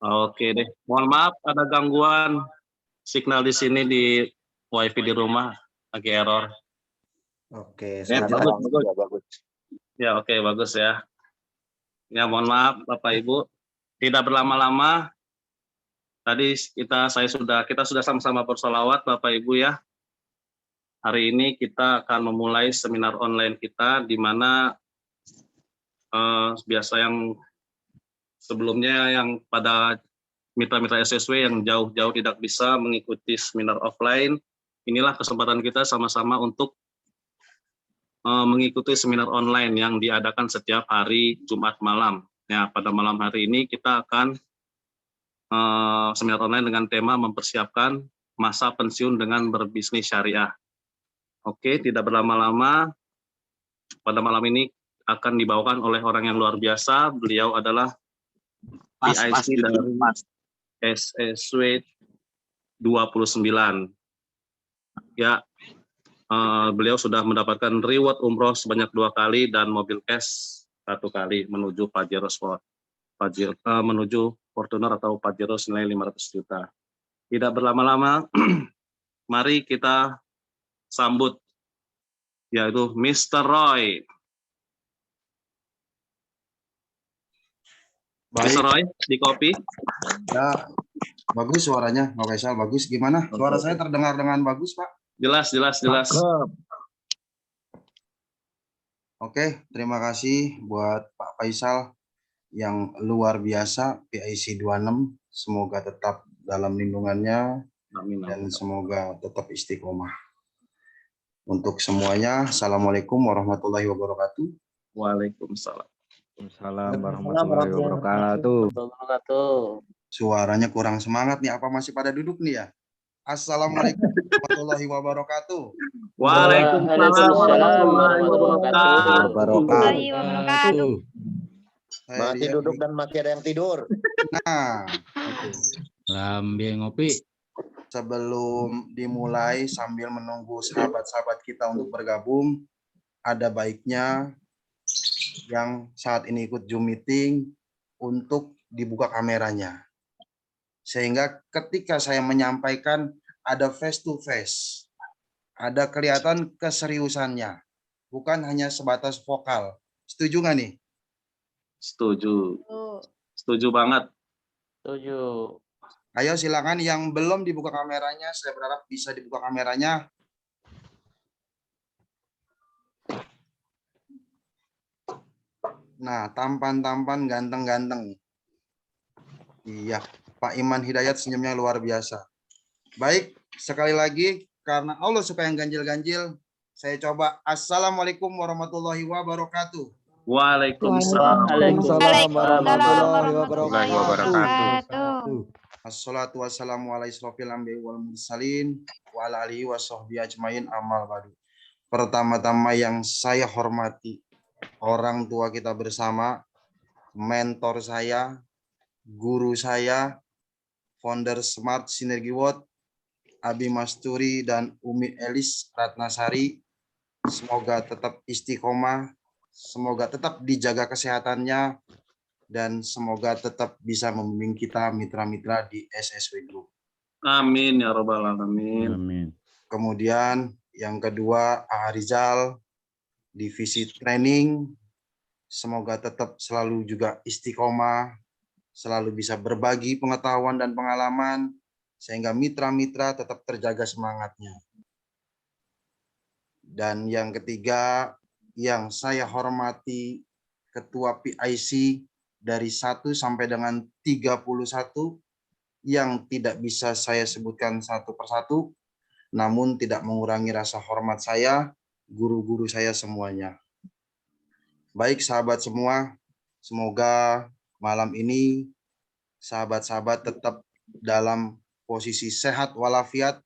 Oke deh. Mohon maaf ada gangguan signal di sini di WiFi di rumah lagi error. Oke, Ya, saya bagus, bagus. bagus. Bagus. Ya, oke, bagus ya. Ya, mohon maaf Bapak Ibu. Tidak berlama-lama. Tadi kita sudah sama-sama bersolawat Bapak Ibu ya. Hari ini kita akan memulai seminar online kita di mana biasa yang sebelumnya yang pada mitra-mitra SSW yang jauh-jauh tidak bisa mengikuti seminar offline, inilah kesempatan kita sama-sama untuk mengikuti seminar online yang diadakan setiap hari Jumat malam. Ya, pada malam hari ini kita akan seminar online dengan tema mempersiapkan masa pensiun dengan berbisnis syariah. Oke, tidak berlama-lama, pada malam ini akan dibawakan oleh orang yang luar biasa. Beliau adalah PIC dari SSW 29. Ya, beliau sudah mendapatkan reward umroh sebanyak 2 kali dan mobil cash 1 kali menuju Pajero Sport, menuju Fortuner atau Pajero senilai 500 juta. Tidak berlama-lama, mari kita sambut yaitu Mr. Roy. Baik. Mr. Roy di kopi. Ya, bagus suaranya, Pak Faisal. Bagus. Gimana? Suara saya terdengar dengan bagus, Pak? Jelas. Oke, terima kasih buat Pak Faisal yang luar biasa, PIC 26. Semoga tetap dalam lindungannya. Amin. Dan semoga tetap istiqomah. Untuk semuanya, Assalamualaikum warahmatullahi wabarakatuh. Waalaikumsalam. Waalaikumsalam warahmatullahi wabarakatuh. Suaranya kurang semangat nih, apa masih pada duduk nih ya? Assalamualaikum warahmatullahi wabarakatuh. Waalaikumsalam warahmatullahi Wabarakatuh. Masih duduk dan masih ada yang tidur. Nah, Lambe ngopi. sebelum dimulai sambil menunggu sahabat-sahabat kita untuk bergabung, ada baiknya yang saat ini ikut Zoom meeting untuk dibuka kameranya. Sehingga ketika saya menyampaikan ada face to face, ada kelihatan keseriusannya, bukan hanya sebatas vokal. Setuju nggak nih? Setuju banget. Setuju. Ayo silakan yang belum dibuka kameranya, saya berharap bisa dibuka kameranya. Nah, tampan-tampan, ganteng-ganteng. Iya, Pak Iman Hidayat senyumnya luar biasa. Baik, sekali lagi, karena Allah suka yang ganjil-ganjil, saya coba. Assalamualaikum warahmatullahi wabarakatuh. Waalaikumsalam. Warahmatullahi wabarakatuh. Assalatu wassalamu ala isrofil anbiya'i wal mursalin wa ala alihi wa sahbihi ajmain amal badu. Pertama-tama yang saya hormati, orang tua kita bersama, mentor saya, guru saya, founder Smart Synergy World, Abi Masturi dan Umi Elis Ratnasari. Semoga tetap istiqomah, semoga tetap dijaga kesehatannya, dan semoga tetap bisa membimbing kita mitra-mitra di SSW Group. Amin ya robbal alamin. Amin. Kemudian yang kedua, Rizal, divisi training. Semoga tetap selalu juga istiqomah, selalu bisa berbagi pengetahuan dan pengalaman, sehingga mitra-mitra tetap terjaga semangatnya. Dan yang ketiga, yang saya hormati, Ketua PIC dari 1 sampai dengan 31 yang tidak bisa saya sebutkan satu persatu, namun tidak mengurangi rasa hormat saya, guru-guru saya semuanya. Baik sahabat semua, semoga malam ini sahabat-sahabat tetap dalam posisi sehat walafiat,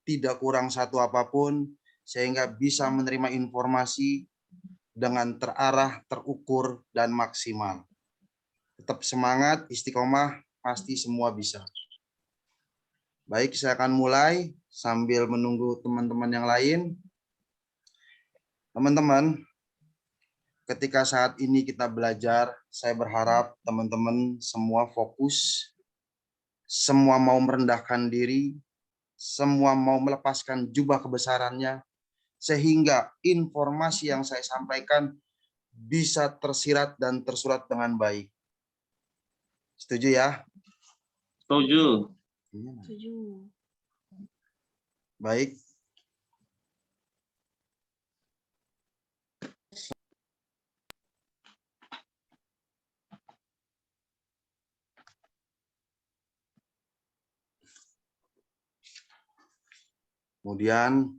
tidak kurang satu apapun, sehingga bisa menerima informasi dengan terarah, terukur, dan maksimal. Tetap semangat, istiqomah, pasti semua bisa. Baik, saya akan mulai sambil menunggu teman-teman yang lain. Teman-teman, ketika saat ini kita belajar, saya berharap teman-teman semua fokus semua mau merendahkan diri, semua mau melepaskan jubah kebesarannya, sehingga informasi yang saya sampaikan bisa tersirat dan tersurat dengan baik. Setuju ya? Setuju. Baik. Kemudian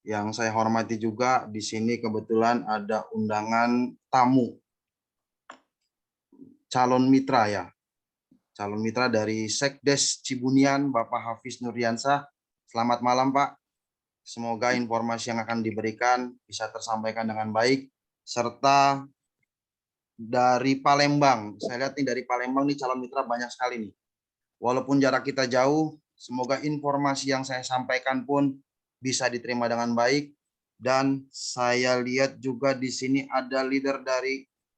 yang saya hormati juga di sini kebetulan ada undangan tamu calon mitra ya. Calon mitra dari Sekdes Cibunian, Bapak Hafiz Nurdiansah. Selamat malam, Pak. Semoga informasi yang akan diberikan bisa tersampaikan dengan baik. Serta dari Palembang, saya lihat nih dari Palembang nih calon mitra banyak sekali nih. Walaupun jarak kita jauh, semoga informasi yang saya sampaikan pun bisa diterima dengan baik. Dan saya lihat juga di sini ada leader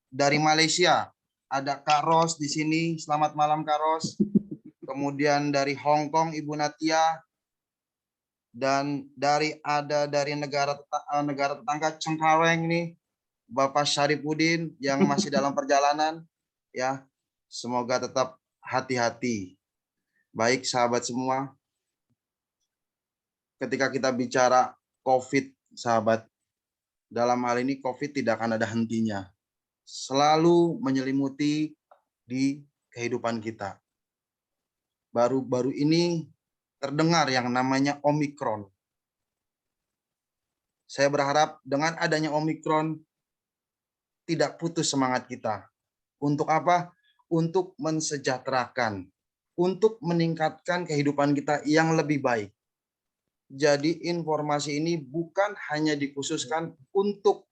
dari Malaysia. Ada Kak Ros di sini. Selamat malam Kak Ros. Kemudian dari Hong Kong Ibu Natia. Dan dari negara tetangga Cengkareng nih Bapak Syarifudin yang masih dalam perjalanan ya. Semoga tetap hati-hati. Baik sahabat semua, ketika kita bicara COVID, sahabat, dalam hal ini COVID tidak akan ada hentinya. Selalu menyelimuti di kehidupan kita. Baru-baru ini terdengar yang namanya Omikron. Saya berharap dengan adanya Omikron tidak putus semangat kita. Untuk apa? Untuk mensejahterakan, untuk meningkatkan kehidupan kita yang lebih baik. Jadi informasi ini bukan hanya dikhususkan untuk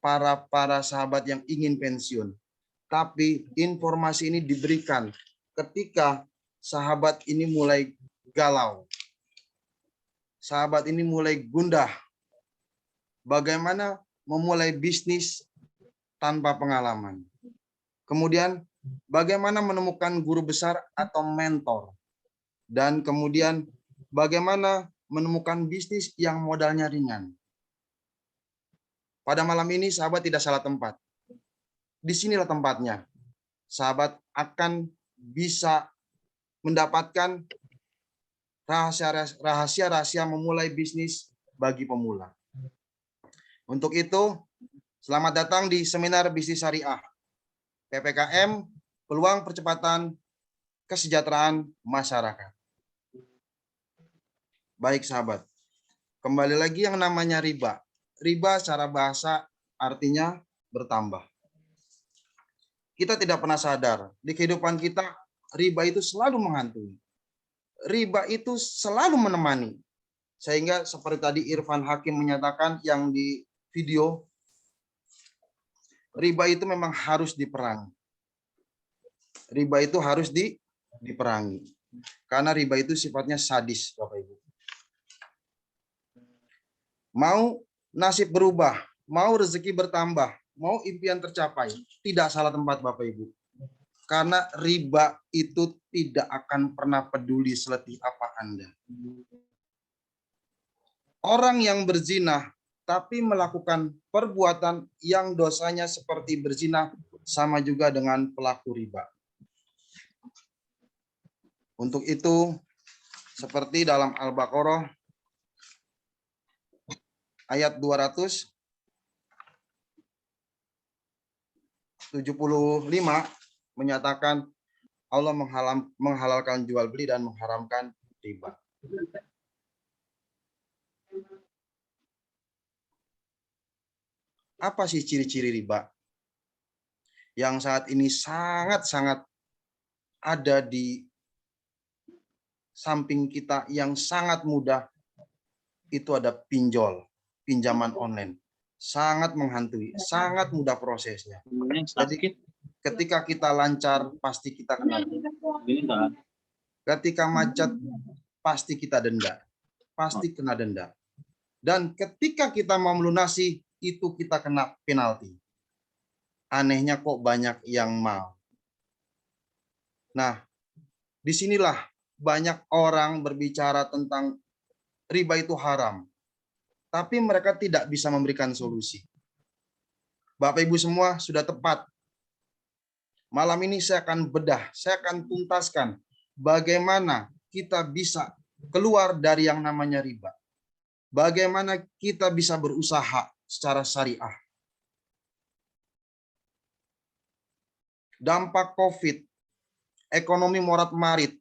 para sahabat yang ingin pensiun, tapi informasi ini diberikan ketika sahabat ini mulai galau, sahabat ini mulai gundah, bagaimana memulai bisnis tanpa pengalaman. Kemudian bagaimana menemukan guru besar atau mentor. Dan kemudian bagaimana menemukan bisnis yang modalnya ringan. Pada malam ini sahabat tidak salah tempat. Disinilah tempatnya. Sahabat akan bisa mendapatkan rahasia-rahasia memulai bisnis bagi pemula. Untuk itu, selamat datang di Seminar Bisnis Syariah. PPKM, Peluang Percepatan Kesejahteraan Masyarakat. Baik sahabat, kembali lagi yang namanya riba. Riba secara bahasa artinya bertambah. Kita tidak pernah sadar, di kehidupan kita riba itu selalu menghantui. Riba itu selalu menemani. Sehingga seperti tadi Irfan Hakim menyatakan yang di video, riba itu memang harus diperangi. Riba itu harus diperangi. Karena riba itu sifatnya sadis, Bapak Ibu. Mau nasib berubah, mau rezeki bertambah, mau impian tercapai, tidak salah tempat Bapak Ibu. Karena riba itu tidak akan pernah peduli seletih apa Anda. Orang yang berzina tapi melakukan perbuatan yang dosanya seperti berzina sama juga dengan pelaku riba. Untuk itu, seperti dalam Al-Baqarah ayat 275 menyatakan Allah menghalalkan jual beli dan mengharamkan riba. Apa sih ciri-ciri riba? Yang saat ini sangat-sangat ada di samping kita yang sangat mudah, itu ada pinjol, pinjaman online. Sangat menghantui, sangat mudah prosesnya. Jadi ketika kita lancar, pasti kita kena. Ketika macet, pasti kita denda. Pasti kena denda. Dan ketika kita mau melunasi, itu kita kena penalti. Anehnya kok banyak yang mau. Nah, disinilah banyak orang berbicara tentang riba itu haram, tapi mereka tidak bisa memberikan solusi. Bapak Ibu semua sudah tepat. Malam ini saya akan bedah, saya akan tuntaskan bagaimana kita bisa keluar dari yang namanya riba. Bagaimana kita bisa berusaha secara syariah. Dampak COVID, ekonomi morat-marit,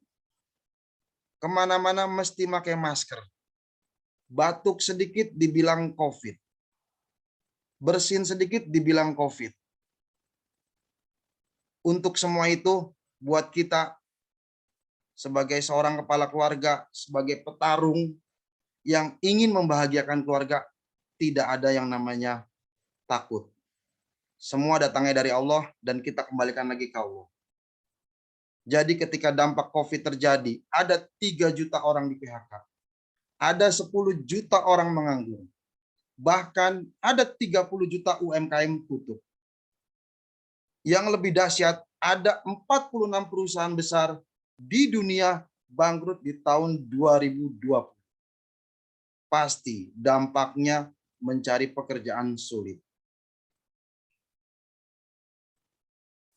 kemana-mana mesti pakai masker. Batuk sedikit dibilang COVID. Bersin sedikit dibilang COVID. Untuk semua itu, buat kita sebagai seorang kepala keluarga, sebagai petarung yang ingin membahagiakan keluarga, tidak ada yang namanya takut. Semua datangnya dari Allah dan kita kembalikan lagi ke Allah. Jadi ketika dampak COVID terjadi, ada 3 juta orang di PHK. Ada 10 juta orang menganggur. Bahkan ada 30 juta UMKM tutup. Yang lebih dahsyat, ada 46 perusahaan besar di dunia bangkrut di tahun 2020. Pasti dampaknya mencari pekerjaan sulit.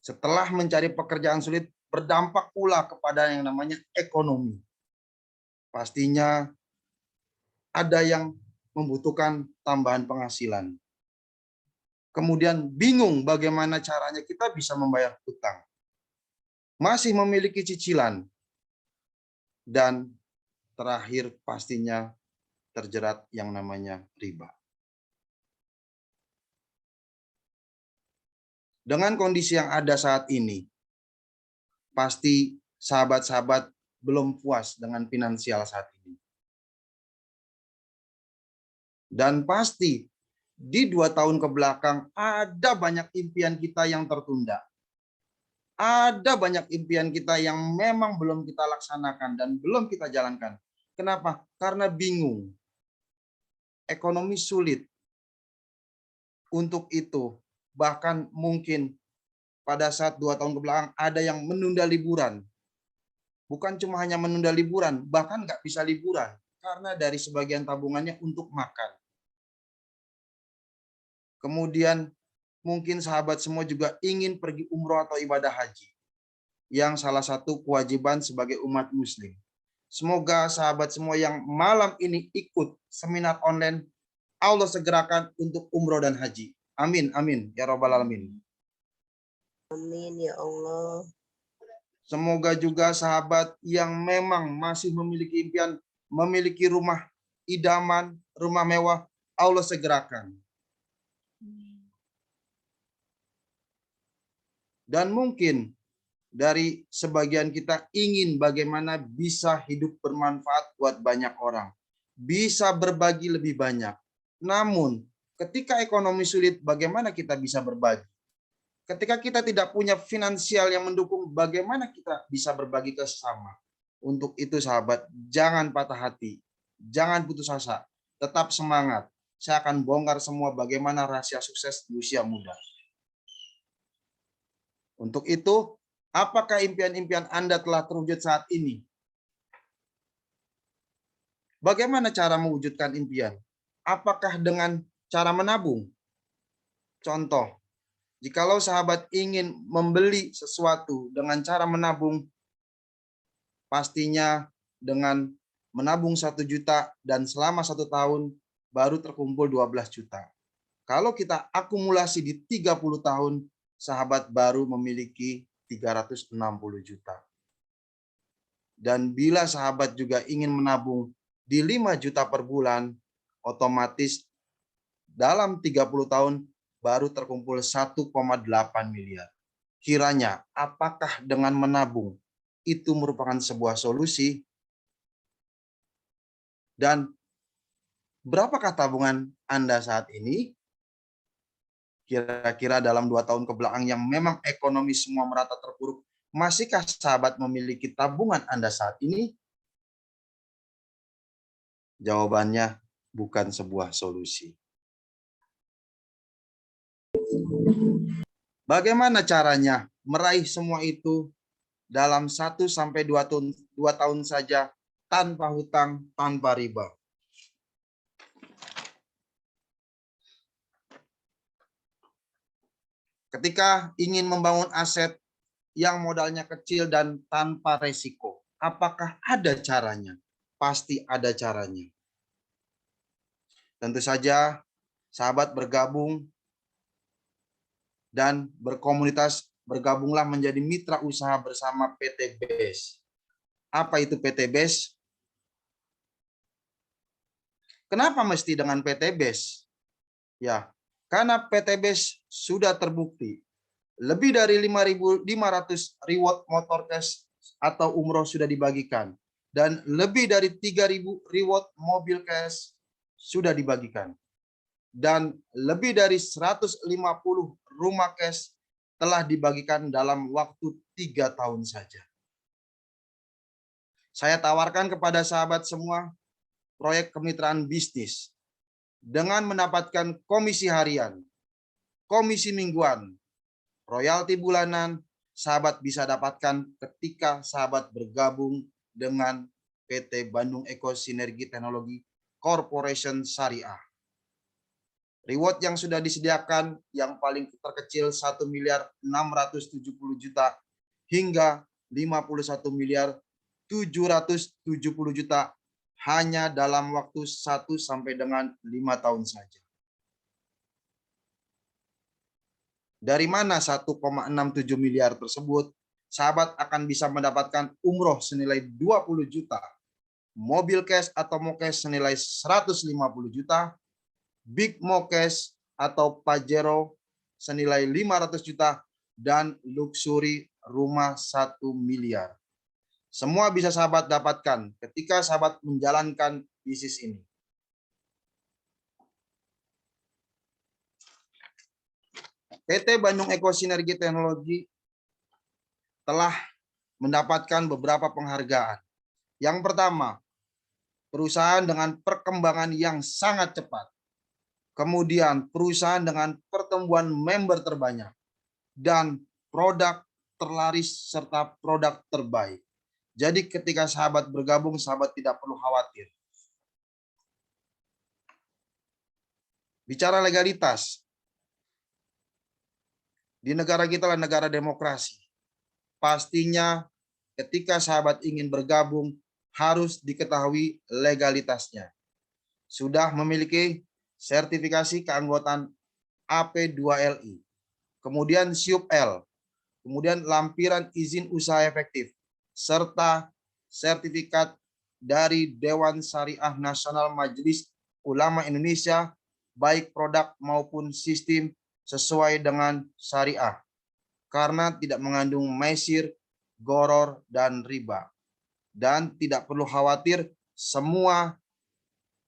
Setelah mencari pekerjaan sulit, berdampak pula kepada yang namanya ekonomi. Pastinya ada yang membutuhkan tambahan penghasilan. Kemudian bingung bagaimana caranya kita bisa membayar hutang. Masih memiliki cicilan. Dan terakhir pastinya terjerat yang namanya riba. Dengan kondisi yang ada saat ini, pasti sahabat-sahabat belum puas dengan finansial saat ini. Dan pasti di 2 tahun ke belakang ada banyak impian kita yang tertunda. Ada banyak impian kita yang memang belum kita laksanakan dan belum kita jalankan. Kenapa? Karena bingung. Ekonomi sulit. Untuk itu, bahkan mungkin pada saat 2 tahun kebelakang ada yang menunda liburan. Bukan cuma hanya menunda liburan, bahkan nggak bisa liburan karena dari sebagian tabungannya untuk makan. Kemudian mungkin sahabat semua juga ingin pergi umroh atau ibadah haji, yang salah satu kewajiban sebagai umat muslim. Semoga sahabat semua yang malam ini ikut seminar online, Allah segerakan untuk umroh dan haji. Amin, amin, ya Rabbal Alamin. Amin, ya Allah. Semoga juga sahabat yang memang masih memiliki impian, memiliki rumah idaman, rumah mewah, Allah segerakan. Dan mungkin dari sebagian kita ingin bagaimana bisa hidup bermanfaat buat banyak orang. Bisa berbagi lebih banyak. Namun, ketika ekonomi sulit, bagaimana kita bisa berbagi? Ketika kita tidak punya finansial yang mendukung, bagaimana kita bisa berbagi ke sesama? Untuk itu sahabat, jangan patah hati. Jangan putus asa. Tetap semangat. Saya akan bongkar semua bagaimana rahasia sukses di usia muda. Untuk itu, apakah impian-impian Anda telah terwujud saat ini? Bagaimana cara mewujudkan impian? Apakah dengan cara menabung? Contoh, jikalau sahabat ingin membeli sesuatu dengan cara menabung, pastinya dengan menabung 1 juta dan selama 1 tahun baru terkumpul 12 juta. Kalau kita akumulasi di 30 tahun, sahabat baru memiliki 360 juta. Dan bila sahabat juga ingin menabung di 5 juta per bulan, otomatis dalam 30 tahun baru terkumpul 1,8 miliar. Kiranya, apakah dengan menabung itu merupakan sebuah solusi? Dan berapakah tabungan Anda saat ini? Kira-kira dalam 2 tahun kebelakang yang memang ekonomi semua merata terpuruk, masihkah sahabat memiliki tabungan Anda saat ini? Jawabannya bukan sebuah solusi. Bagaimana caranya meraih semua itu? dalam 1 sampai 2 tahun saja tanpa hutang, tanpa riba. Ketika ingin membangun aset yang modalnya kecil dan tanpa resiko, apakah ada caranya? Pasti ada caranya. Tentu saja sahabat bergabung dan berkomunitas, bergabunglah menjadi mitra usaha bersama PT BES. Apa itu PT BES? Kenapa mesti dengan PT BES? Ya, karena PT BES sudah terbukti lebih dari 5.500 reward motor cash atau umroh sudah dibagikan dan lebih dari 3.000 reward mobil cash sudah dibagikan dan lebih dari 150 rumah cash telah dibagikan dalam waktu 3 tahun saja. Saya tawarkan kepada sahabat semua proyek kemitraan bisnis dengan mendapatkan komisi harian, komisi mingguan, royalti bulanan, sahabat bisa dapatkan ketika sahabat bergabung dengan PT Bandung Eko Sinergi Teknologi Corporation Syariah. Reward yang sudah disediakan yang paling terkecil 1.670.000.000 hingga 51.770.000.000 hanya dalam waktu 1 sampai dengan 5 tahun saja. Dari mana 1,67 miliar tersebut? Sahabat akan bisa mendapatkan umroh senilai 20 juta, mobil cash atau mocash senilai 150 juta, big mocash atau pajero senilai 500 juta, dan luxury rumah 1 miliar. Semua bisa sahabat dapatkan ketika sahabat menjalankan bisnis ini. PT Bandung Eko Sinergi Teknologi telah mendapatkan beberapa penghargaan. Yang pertama, perusahaan dengan perkembangan yang sangat cepat. Kemudian, perusahaan dengan pertumbuhan member terbanyak. Dan produk terlaris serta produk terbaik. Jadi ketika sahabat bergabung, sahabat tidak perlu khawatir. Bicara legalitas, di negara kita adalah negara demokrasi. Pastinya ketika sahabat ingin bergabung, harus diketahui legalitasnya. Sudah memiliki sertifikasi keanggotaan AP2LI, kemudian SIUP-L, kemudian lampiran izin usaha efektif, serta sertifikat dari Dewan Syariah Nasional Majelis Ulama Indonesia, baik produk maupun sistem sesuai dengan syariah, karena tidak mengandung maisir, goror, dan riba. Dan tidak perlu khawatir, semua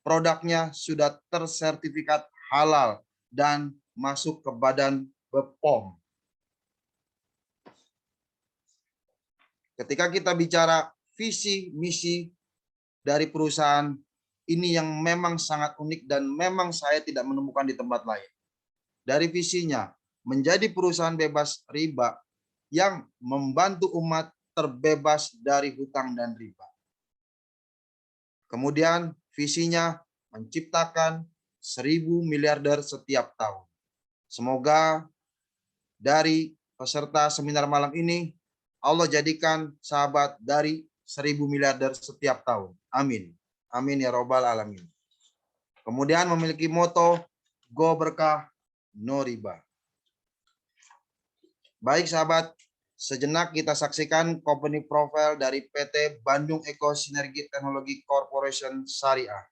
produknya sudah tersertifikat halal dan masuk ke Badan BPOM. Ketika kita bicara visi misi dari perusahaan ini yang memang sangat unik dan memang saya tidak menemukan di tempat lain. Dari visinya, menjadi perusahaan bebas riba yang membantu umat terbebas dari hutang dan riba. Kemudian visinya menciptakan 1.000 miliarder setiap tahun. Semoga dari peserta seminar malam ini, Allah jadikan sahabat dari 1.000 miliarder setiap tahun. Amin. Amin ya robbal alamin. Kemudian memiliki moto Go Berkah No Riba. Baik sahabat, sejenak kita saksikan company profile dari PT Bandung Eko Sinergi Teknologi Corporation Syariah.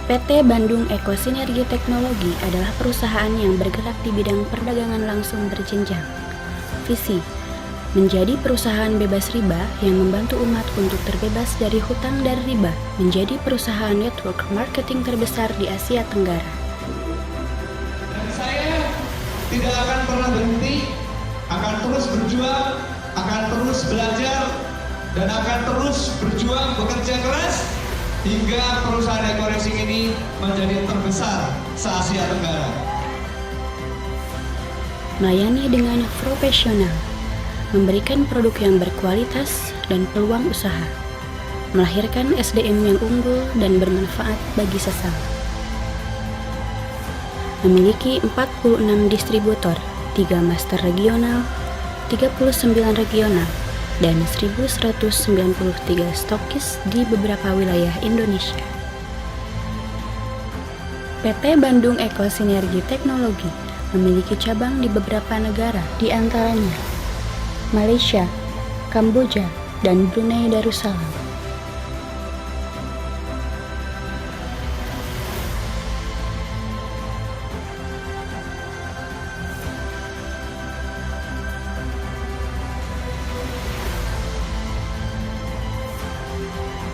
PT Bandung Eko Sinergi Teknologi adalah perusahaan yang bergerak di bidang perdagangan langsung berjenjang. Visi, menjadi perusahaan bebas riba yang membantu umat untuk terbebas dari hutang dan riba, menjadi perusahaan network marketing terbesar di Asia Tenggara. Dan saya tidak akan pernah berhenti, akan terus berjuang, akan terus belajar, dan akan terus berjuang bekerja keras hingga perusahaan Eko Racing ini menjadi terbesar se-Asia Tenggara. Melayani dengan profesional, memberikan produk yang berkualitas dan peluang usaha, melahirkan SDM yang unggul dan bermanfaat bagi sesama. Memiliki 46 distributor, 3 master regional, 39 regional, dan 1193 stokis di beberapa wilayah Indonesia. PT Bandung Eko Sinergi Teknologi memiliki cabang di beberapa negara, di antaranya Malaysia, Kamboja, dan Brunei Darussalam.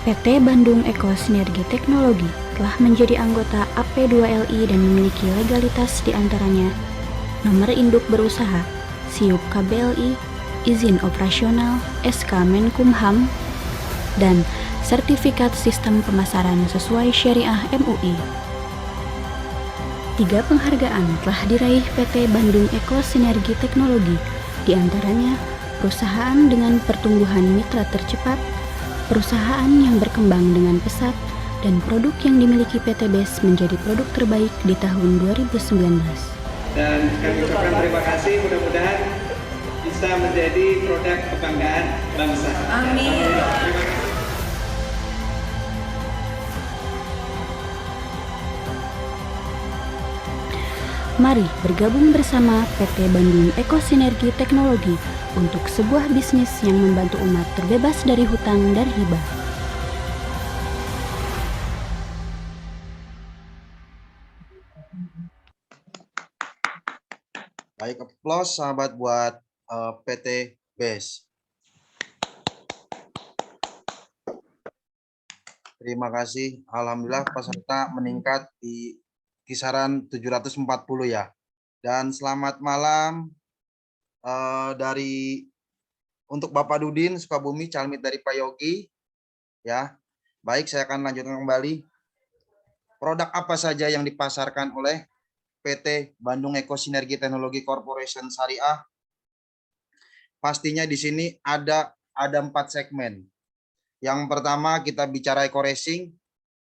PT Bandung Eko Sinergi Teknologi telah menjadi anggota AP2LI dan memiliki legalitas di antaranya nomor induk berusaha, SIUP KBLI, izin operasional, SK Menkumham, dan sertifikat sistem pemasaran sesuai syariah MUI. 3 penghargaan telah diraih PT Bandung Eko Sinergi Teknologi, di antaranya perusahaan dengan pertumbuhan mitra tercepat, perusahaan yang berkembang dengan pesat, dan produk yang dimiliki PT BES menjadi produk terbaik di tahun 2019. Dan kami ucapkan terima kasih, mudah-mudahan bisa menjadi produk kebanggaan bangsa. Amin. Terima kasih. Mari bergabung bersama PT Bandung Eko Sinergi Teknologi untuk sebuah bisnis yang membantu umat terbebas dari hutang dan hibah. Baik, applause sahabat buat PT BES. Terima kasih. Alhamdulillah peserta meningkat di kisaran 740 ya. Dan selamat malam untuk Bapak Dudin Sukabumi, Calmit dari Pak Yogi. Ya. Baik, saya akan lanjutkan kembali. Produk apa saja yang dipasarkan oleh PT Bandung Eko Sinergi Teknologi Corporation Syariah? Pastinya di sini ada 4 segmen. Yang pertama kita bicara Eko Racing.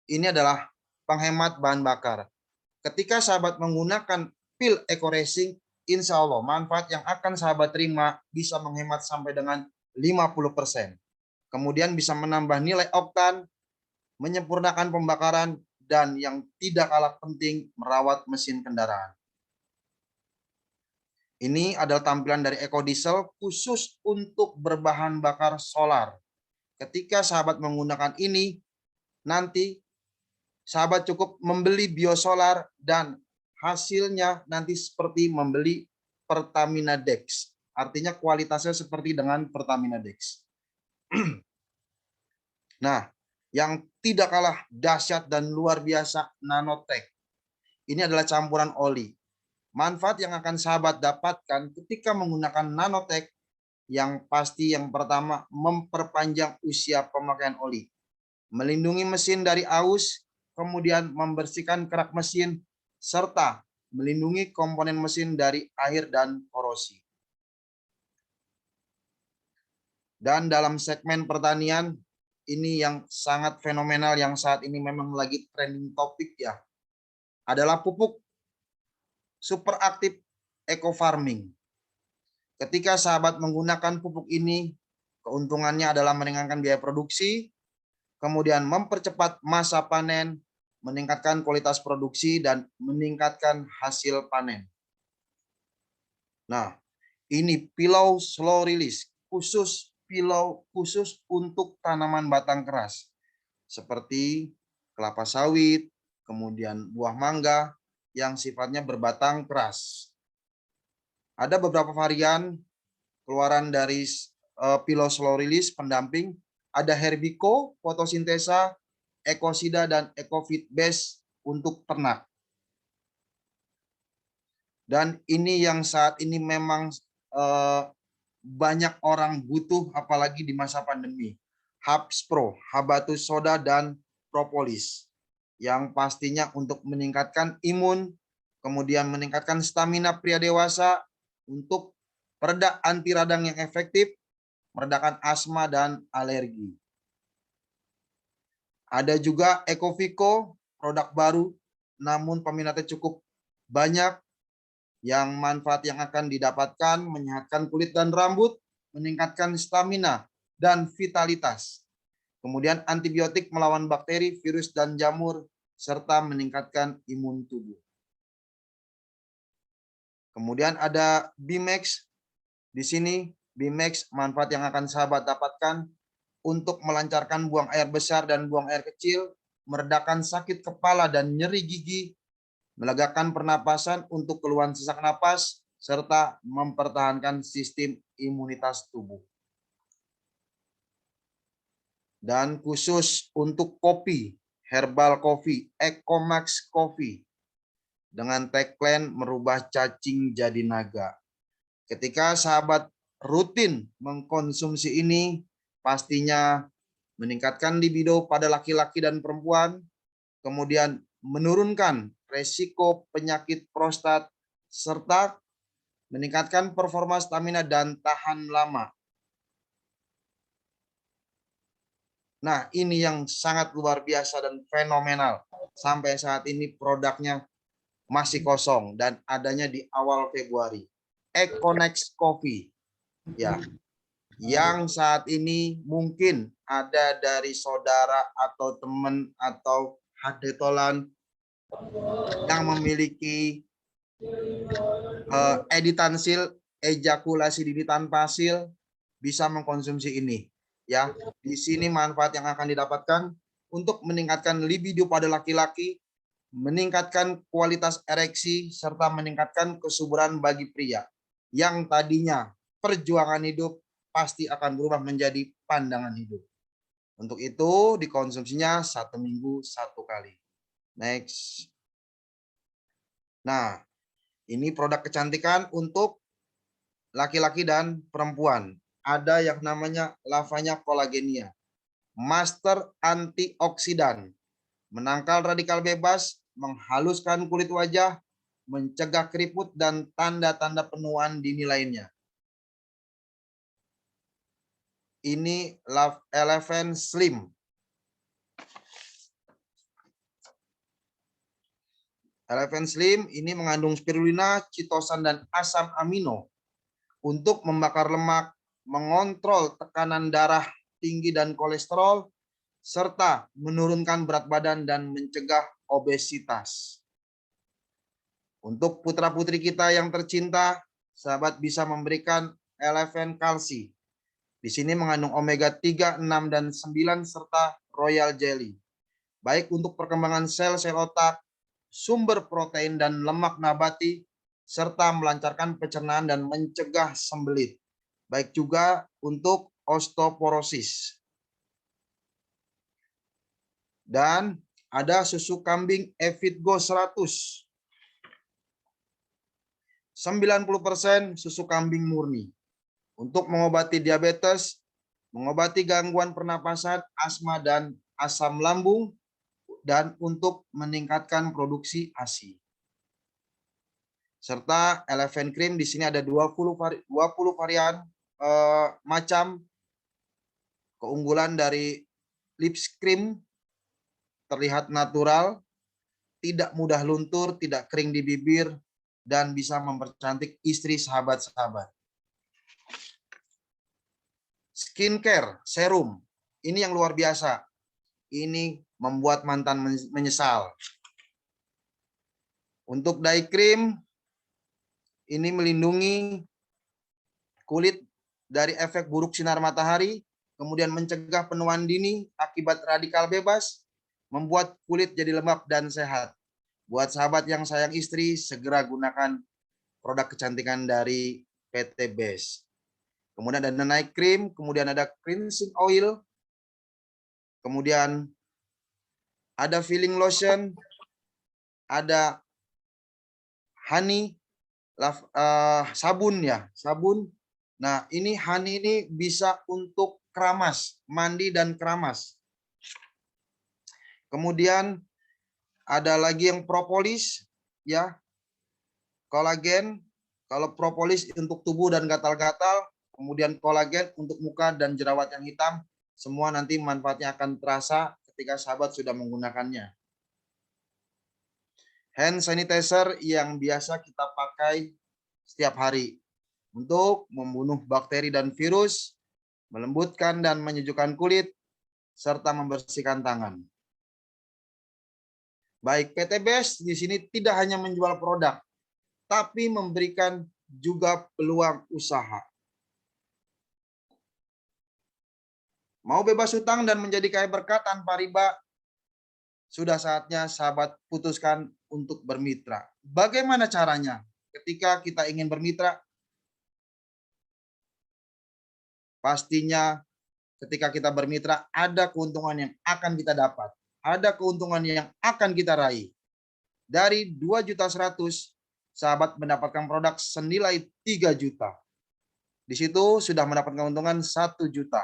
Ini adalah penghemat bahan bakar. Ketika sahabat menggunakan pil Eko Racing, insya Allah manfaat yang akan sahabat terima bisa menghemat sampai dengan 50%. Kemudian bisa menambah nilai oktan, menyempurnakan pembakaran, dan yang tidak kalah penting merawat mesin kendaraan. Ini adalah tampilan dari Eko Diesel khusus untuk berbahan bakar solar. Ketika sahabat menggunakan ini, nanti sahabat cukup membeli biosolar dan hasilnya nanti seperti membeli Pertamina Dex. Artinya kualitasnya seperti dengan Pertamina Dex. Nah, yang tidak kalah dahsyat dan luar biasa Nanotech. Ini adalah campuran oli. Manfaat yang akan sahabat dapatkan ketika menggunakan Nanotech, yang pasti yang pertama memperpanjang usia pemakaian oli. Melindungi mesin dari aus, kemudian membersihkan kerak mesin, serta melindungi komponen mesin dari air dan korosi. Dan dalam segmen pertanian, ini yang sangat fenomenal yang saat ini memang lagi trending topik ya, adalah pupuk super aktif eco farming. Ketika sahabat menggunakan pupuk ini, keuntungannya adalah meringankan biaya produksi, kemudian mempercepat masa panen, meningkatkan kualitas produksi, dan meningkatkan hasil panen. Nah, ini pilau slow release, pilau khusus untuk tanaman batang keras seperti kelapa sawit, kemudian buah mangga yang sifatnya berbatang keras. Ada beberapa varian keluaran dari pilau slow release pendamping, ada Herbico, Fotosintesa, Ecosida, dan Ecofit Base untuk ternak. Dan ini yang saat ini memang banyak orang butuh, apalagi di masa pandemi. Hubs Pro, Habatus Soda, dan Propolis. Yang pastinya untuk meningkatkan imun, kemudian meningkatkan stamina pria dewasa, untuk pereda anti radang yang efektif, meredakan asma dan alergi. Ada juga Ecovico, produk baru, namun peminatnya cukup banyak. Yang manfaat yang akan didapatkan menyehatkan kulit dan rambut, meningkatkan stamina dan vitalitas. Kemudian antibiotik melawan bakteri, virus, dan jamur, serta meningkatkan imun tubuh. Kemudian ada Bimax. Di sini Bimax manfaat yang akan sahabat dapatkan untuk melancarkan buang air besar dan buang air kecil, meredakan sakit kepala dan nyeri gigi, melegakan pernapasan untuk keluhan sesak napas, serta mempertahankan sistem imunitas tubuh. Dan khusus untuk kopi, Herbal Coffee, Ecomax Coffee, dengan tagline merubah cacing jadi naga. Ketika sahabat rutin mengkonsumsi ini, pastinya meningkatkan libido pada laki-laki dan perempuan, kemudian menurunkan resiko penyakit prostat, serta meningkatkan performa stamina dan tahan lama. Nah, ini yang sangat luar biasa dan fenomenal. Sampai saat ini produknya masih kosong dan adanya di awal Februari. Econex Coffee. Ya, yang saat ini mungkin ada dari saudara atau teman atau hadetolan yang memiliki editansil, ejakulasi dini tanpa hasil, bisa mengkonsumsi ini. Ya, di sini manfaat yang akan didapatkan untuk meningkatkan libido pada laki-laki, meningkatkan kualitas ereksi, serta meningkatkan kesuburan bagi pria yang tadinya perjuangan hidup pasti akan berubah menjadi pandangan hidup. Untuk itu dikonsumsinya 1 minggu 1 kali. Next. Nah, ini produk kecantikan untuk laki-laki dan perempuan. Ada yang namanya Lavanya Collagenea, master antioksidan, menangkal radikal bebas, menghaluskan kulit wajah, mencegah keriput dan tanda-tanda penuaan dini lainnya. Ini Love Elephant Slim. Elephant Slim ini mengandung spirulina, chitosan, dan asam amino untuk membakar lemak, mengontrol tekanan darah tinggi dan kolesterol, serta menurunkan berat badan dan mencegah obesitas. Untuk putra-putri kita yang tercinta, sahabat bisa memberikan Elephant Kalsi. Di sini mengandung omega 3, 6, dan 9 serta royal jelly. Baik untuk perkembangan sel-sel otak, sumber protein dan lemak nabati, serta melancarkan pencernaan dan mencegah sembelit. Baik juga untuk osteoporosis. Dan ada susu kambing Evitgo 100. 90% susu kambing murni. Untuk mengobati diabetes, mengobati gangguan pernapasan, asma, dan asam lambung, dan untuk meningkatkan produksi ASI. Serta Elephant Cream, di sini ada 20 varian macam. Keunggulan dari lips cream, terlihat natural, tidak mudah luntur, tidak kering di bibir, dan bisa mempercantik istri sahabat-sahabat. Skincare serum, ini yang luar biasa. Ini membuat mantan menyesal. Untuk day cream, ini melindungi kulit dari efek buruk sinar matahari, kemudian mencegah penuaan dini akibat radikal bebas, membuat kulit jadi lembab dan sehat. Buat sahabat yang sayang istri, segera gunakan produk kecantikan dari PT Best. Kemudian ada night cream, kemudian ada cleansing oil, kemudian ada filling lotion, ada honey, sabun ya, sabun. Nah, ini honey ini bisa untuk keramas, mandi dan keramas. Kemudian ada lagi yang propolis ya. Kolagen, kalau propolis untuk tubuh dan gatal-gatal, kemudian kolagen untuk muka dan jerawat yang hitam, semua nanti manfaatnya akan terasa ketika sahabat sudah menggunakannya. Hand sanitizer yang biasa kita pakai setiap hari untuk membunuh bakteri dan virus, melembutkan dan menyejukkan kulit, serta membersihkan tangan. Baik, PT BES di sini tidak hanya menjual produk, tapi memberikan juga peluang usaha. Mau bebas hutang dan menjadi kaya berkat tanpa riba, sudah saatnya sahabat putuskan untuk bermitra. Bagaimana caranya? Ketika kita ingin bermitra, pastinya ketika kita bermitra ada keuntungan yang akan kita dapat. Ada keuntungan yang akan kita raih. Dari 2.100.000, sahabat mendapatkan produk senilai 3 juta. Di situ sudah mendapatkan keuntungan 1 juta.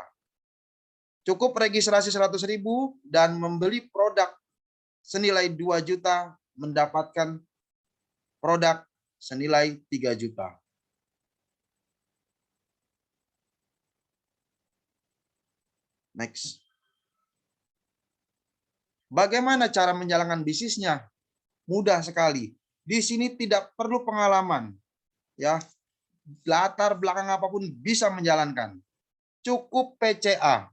Cukup registrasi 100.000 dan membeli produk senilai 2 juta, mendapatkan produk senilai 3 juta. Next. Bagaimana cara menjalankan bisnisnya? Mudah sekali. Di sini tidak perlu pengalaman. Ya, latar belakang apapun bisa menjalankan. Cukup PCA.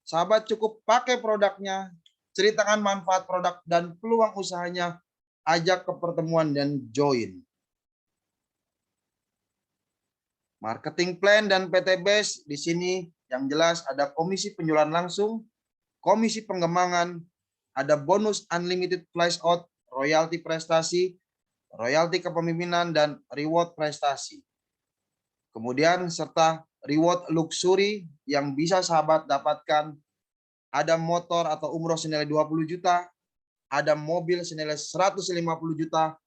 Sahabat cukup pakai produknya, ceritakan manfaat produk dan peluang usahanya, ajak ke pertemuan dan join. Marketing plan dan PT BES di sini yang jelas ada komisi penjualan langsung, komisi pengembangan, ada bonus unlimited flash out, royalti prestasi, royalti kepemimpinan, dan reward prestasi. Kemudian serta reward luxury yang bisa sahabat dapatkan, ada motor atau umroh senilai 20 juta, ada mobil senilai 150 juta,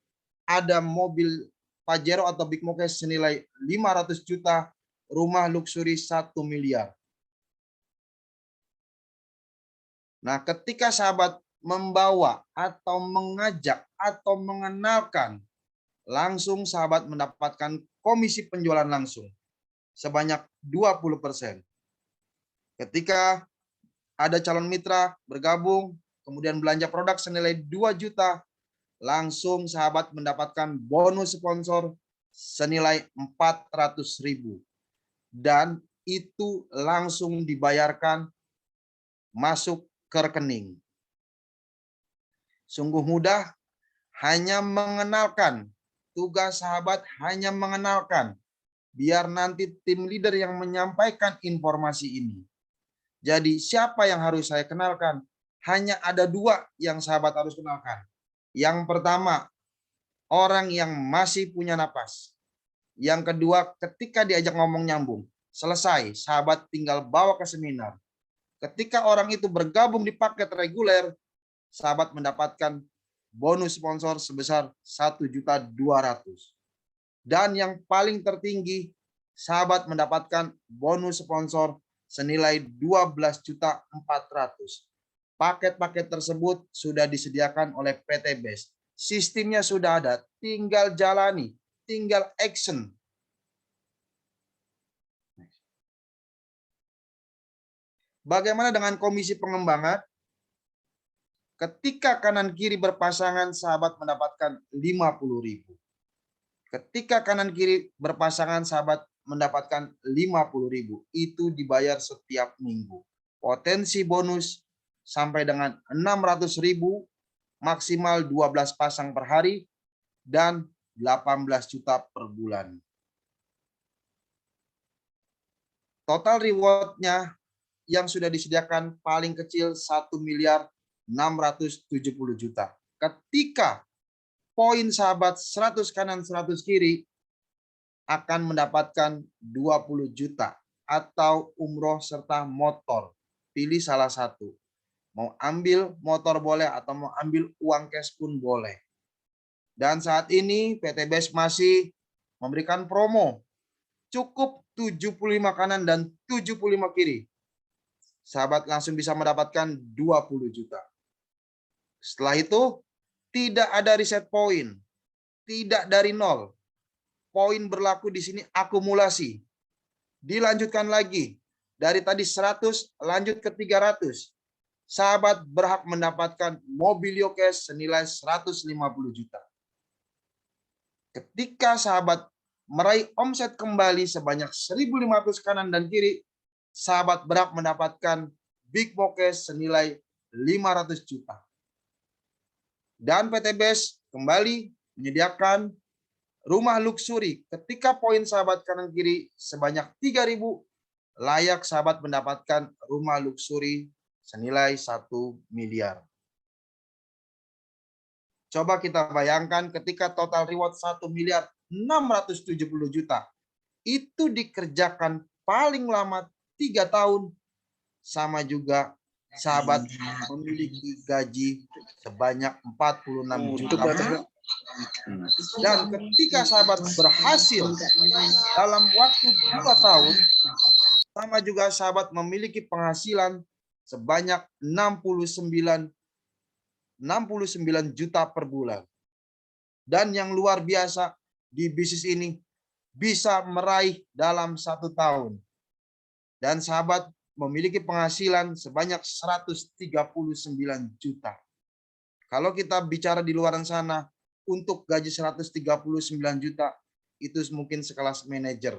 ada mobil Pajero atau Big Mokes senilai 500 juta, rumah luxury 1 miliar. Nah, ketika sahabat membawa atau mengajak atau mengenalkan, langsung sahabat mendapatkan komisi penjualan langsung sebanyak 20%. Ketika ada calon mitra bergabung, kemudian belanja produk senilai 2 juta, langsung sahabat mendapatkan bonus sponsor senilai 400.000. Dan itu langsung dibayarkan masuk ke rekening. Sungguh mudah, hanya mengenalkan. Tugas sahabat hanya mengenalkan. Biar nanti tim leader yang menyampaikan informasi ini. Jadi siapa yang harus saya kenalkan? Hanya ada 2 yang sahabat harus kenalkan. Yang pertama, orang yang masih punya napas. Yang kedua, ketika diajak ngomong nyambung. Selesai, sahabat tinggal bawa ke seminar. Ketika orang itu bergabung di paket reguler, sahabat mendapatkan bonus sponsor sebesar 1.200.000. Dan yang paling tertinggi, sahabat mendapatkan bonus sponsor senilai 12.400.000. Paket-paket tersebut sudah disediakan oleh PT BES. Sistemnya sudah ada, tinggal jalani, tinggal action. Bagaimana dengan komisi pengembangan? Ketika kanan kiri berpasangan, sahabat mendapatkan 50.000. Ketika kanan kiri berpasangan, sahabat mendapatkan 50.000. Itu dibayar setiap minggu. Potensi bonus sampai dengan 600.000, maksimal 12 pasang per hari, dan 18 juta per bulan. Total rewardnya yang sudah disediakan paling kecil 1.670.000.000. Ketika poin sahabat 100 kanan 100 kiri akan mendapatkan 20 juta atau umroh serta motor. Pilih salah satu. Mau ambil motor boleh atau mau ambil uang cash pun boleh. Dan saat ini PT BES masih memberikan promo. Cukup 75 kanan dan 75 kiri. Sahabat langsung bisa mendapatkan 20 juta. Setelah itu, tidak ada reset poin. Tidak dari nol. Poin berlaku di sini akumulasi. Dilanjutkan lagi. Dari tadi 100 lanjut ke 300. Sahabat berhak mendapatkan Mobilio Cash senilai 150 juta. Ketika sahabat meraih omset kembali sebanyak 1.500 kanan dan kiri, sahabat berhak mendapatkan Big Mo Cash senilai 500 juta. Dan PT BES kembali menyediakan rumah luxury. Ketika poin sahabat kanan kiri sebanyak 3.000, layak sahabat mendapatkan rumah luxury senilai 1 miliar. Coba kita bayangkan ketika total reward 1 miliar 670 juta. Itu dikerjakan paling lama 3 tahun. Sama juga sahabat memiliki gaji sebanyak 46 juta. Dan ketika sahabat berhasil dalam waktu 2 tahun, sama juga sahabat memiliki penghasilan sebanyak 69 juta per bulan. Dan yang luar biasa di bisnis ini bisa meraih dalam 1 tahun. Dan sahabat memiliki penghasilan sebanyak 139 juta. Kalau kita bicara di luar sana, untuk gaji 139 juta, itu mungkin sekelas manajer.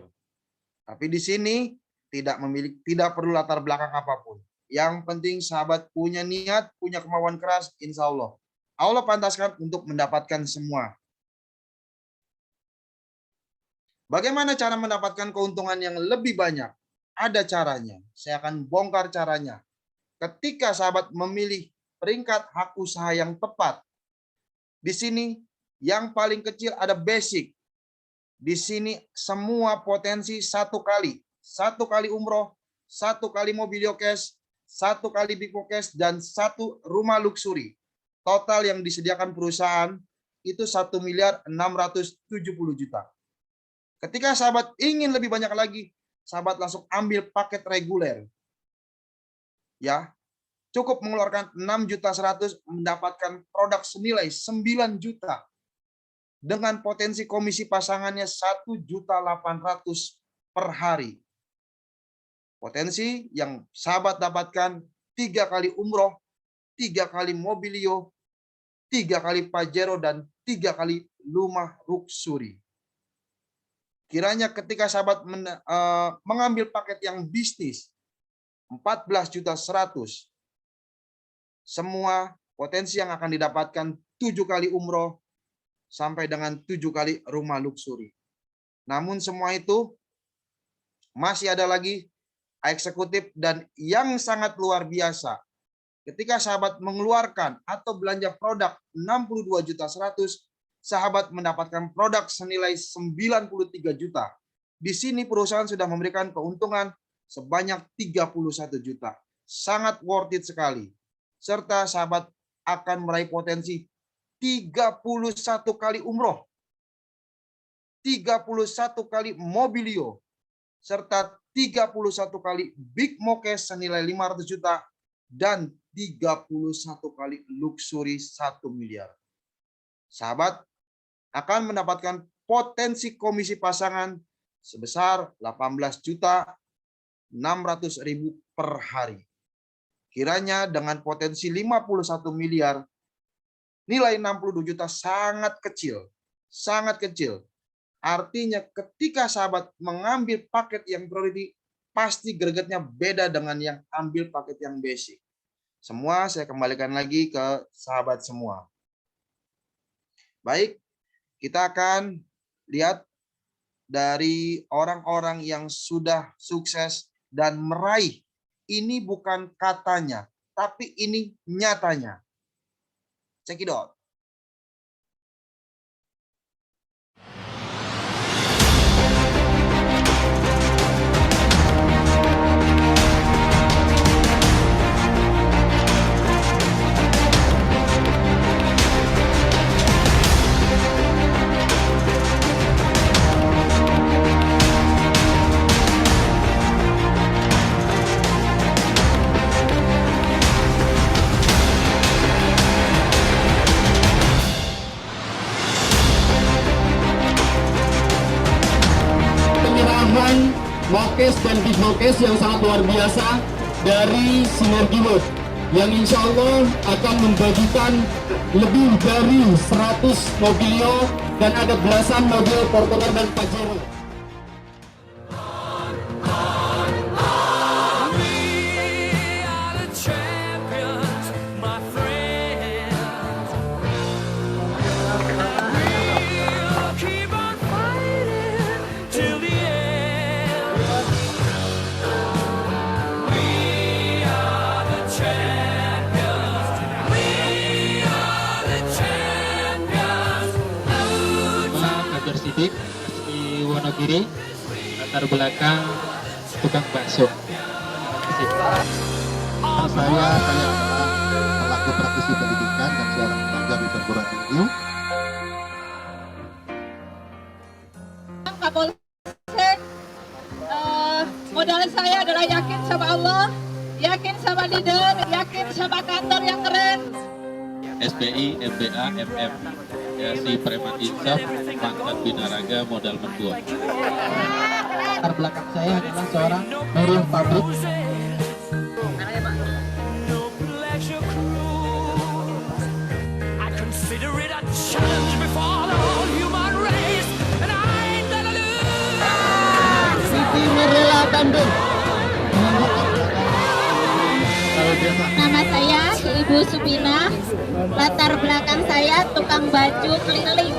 Tapi di sini tidak perlu latar belakang apapun. Yang penting sahabat punya niat, punya kemauan keras, insya Allah. Allah pantaskan untuk mendapatkan semua. Bagaimana cara mendapatkan keuntungan yang lebih banyak? Ada caranya. Saya akan bongkar caranya. Ketika sahabat memilih peringkat hak usaha yang tepat, di sini yang paling kecil ada basic. Di sini semua potensi 1 kali. 1 kali umroh, 1 kali Mobilio Cash, 1 kali Big Mo Cash, dan 1 rumah luxury. Total yang disediakan perusahaan itu 1 miliar 670 juta. Ketika sahabat ingin lebih banyak lagi, sahabat langsung ambil paket reguler. Ya, cukup mengeluarkan 6.100.000 mendapatkan produk senilai 9 juta. Dengan potensi komisi pasangannya 1.800.000 per hari. Potensi yang sahabat dapatkan 3 kali umroh, 3 kali Mobilio, 3 kali Pajero, dan 3 kali rumah luxury. Kiranya ketika sahabat mengambil paket yang bisnis 14.100.000, semua potensi yang akan didapatkan 7 kali umroh sampai dengan 7 kali rumah luxury. Namun semua itu masih ada lagi eksekutif dan yang sangat luar biasa. Ketika sahabat mengeluarkan atau belanja produk 62.100.000, sahabat mendapatkan produk senilai 93 juta. Di sini perusahaan sudah memberikan keuntungan sebanyak 31 juta. Sangat worth it sekali. Serta sahabat akan meraih potensi 31 kali umroh, 31 kali Mobilio, serta 31 kali Big Mo Cash senilai 500 juta, dan 31 kali luxury 1 miliar. Sahabat akan mendapatkan potensi komisi pasangan sebesar 18.600.000 per hari. Kiranya dengan potensi 51 miliar, nilai 62 juta sangat kecil. Sangat kecil. Artinya ketika sahabat mengambil paket yang priority, pasti gregetnya beda dengan yang ambil paket yang basic. Semua saya kembalikan lagi ke sahabat semua. Baik, kita akan lihat dari orang-orang yang sudah sukses dan meraih. Ini bukan katanya, tapi ini nyatanya. Check it out. kehadiran Mokes dan Bitmokes yang sangat luar biasa dari Sinergi World yang insya Allah akan membagikan lebih dari 100 mobilio dan ada belasan mobil Fortuner dan Pajero. Sidik di Wonogiri, latar belakang tukang bakso. Saya adalah pelaku praktisi pendidikan dan seorang pelajar di perguruan tinggi. Kapolsek, modal saya adalah yakin sama Allah, yakin sama leader, yakin sama kantor yang keren. SPI, MBA, MM, si Preman Insaf, mantan binaraga modal mentua. Latar belakang saya adalah seorang buruh pabrik. Siti Nurlela Bandung. Nama saya Ibu Subina, latar belakang saya tukang baju keliling.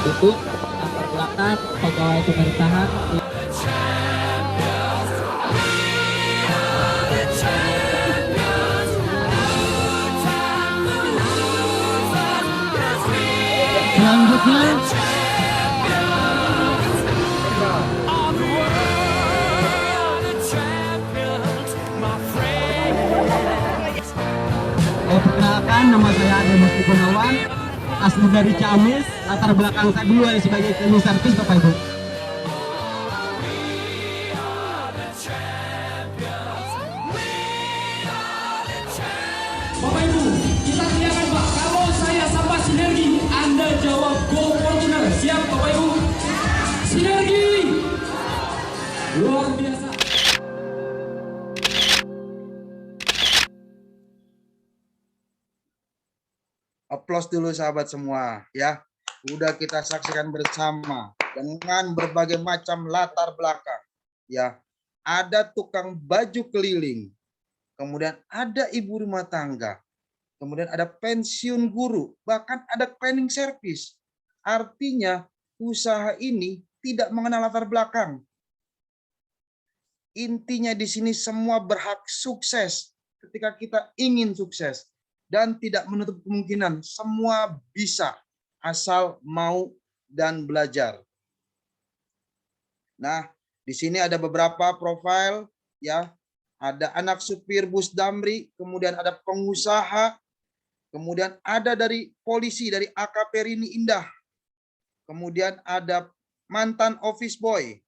Itu latar belakang pegawai pemerintahan. Selanjutnya perkenalkan, nama saya Demas Gunawan, asli dari Ciamis, latar belakang saya dulu sebagai cleaning service, Bapak Ibu. Bapak Ibu, kita silakan Pak. Kalau saya sama Sinergi, Anda jawab Go Fortuner. Siap Bapak Ibu? Sinergi! Luar biasa. Aplaus dulu sahabat semua ya. Udah kita saksikan bersama dengan berbagai macam latar belakang ya. Ada tukang baju keliling, kemudian ada ibu rumah tangga, kemudian ada pensiun guru, bahkan ada cleaning service. Artinya usaha ini tidak mengenal latar belakang. Intinya di sini semua berhak sukses ketika kita ingin sukses. Dan tidak menutup kemungkinan semua bisa asal mau dan belajar. Nah, di sini ada beberapa profil ya. Ada anak supir bus Damri, kemudian ada pengusaha, kemudian ada dari polisi dari AKP Rini Indah. Kemudian ada mantan office boy.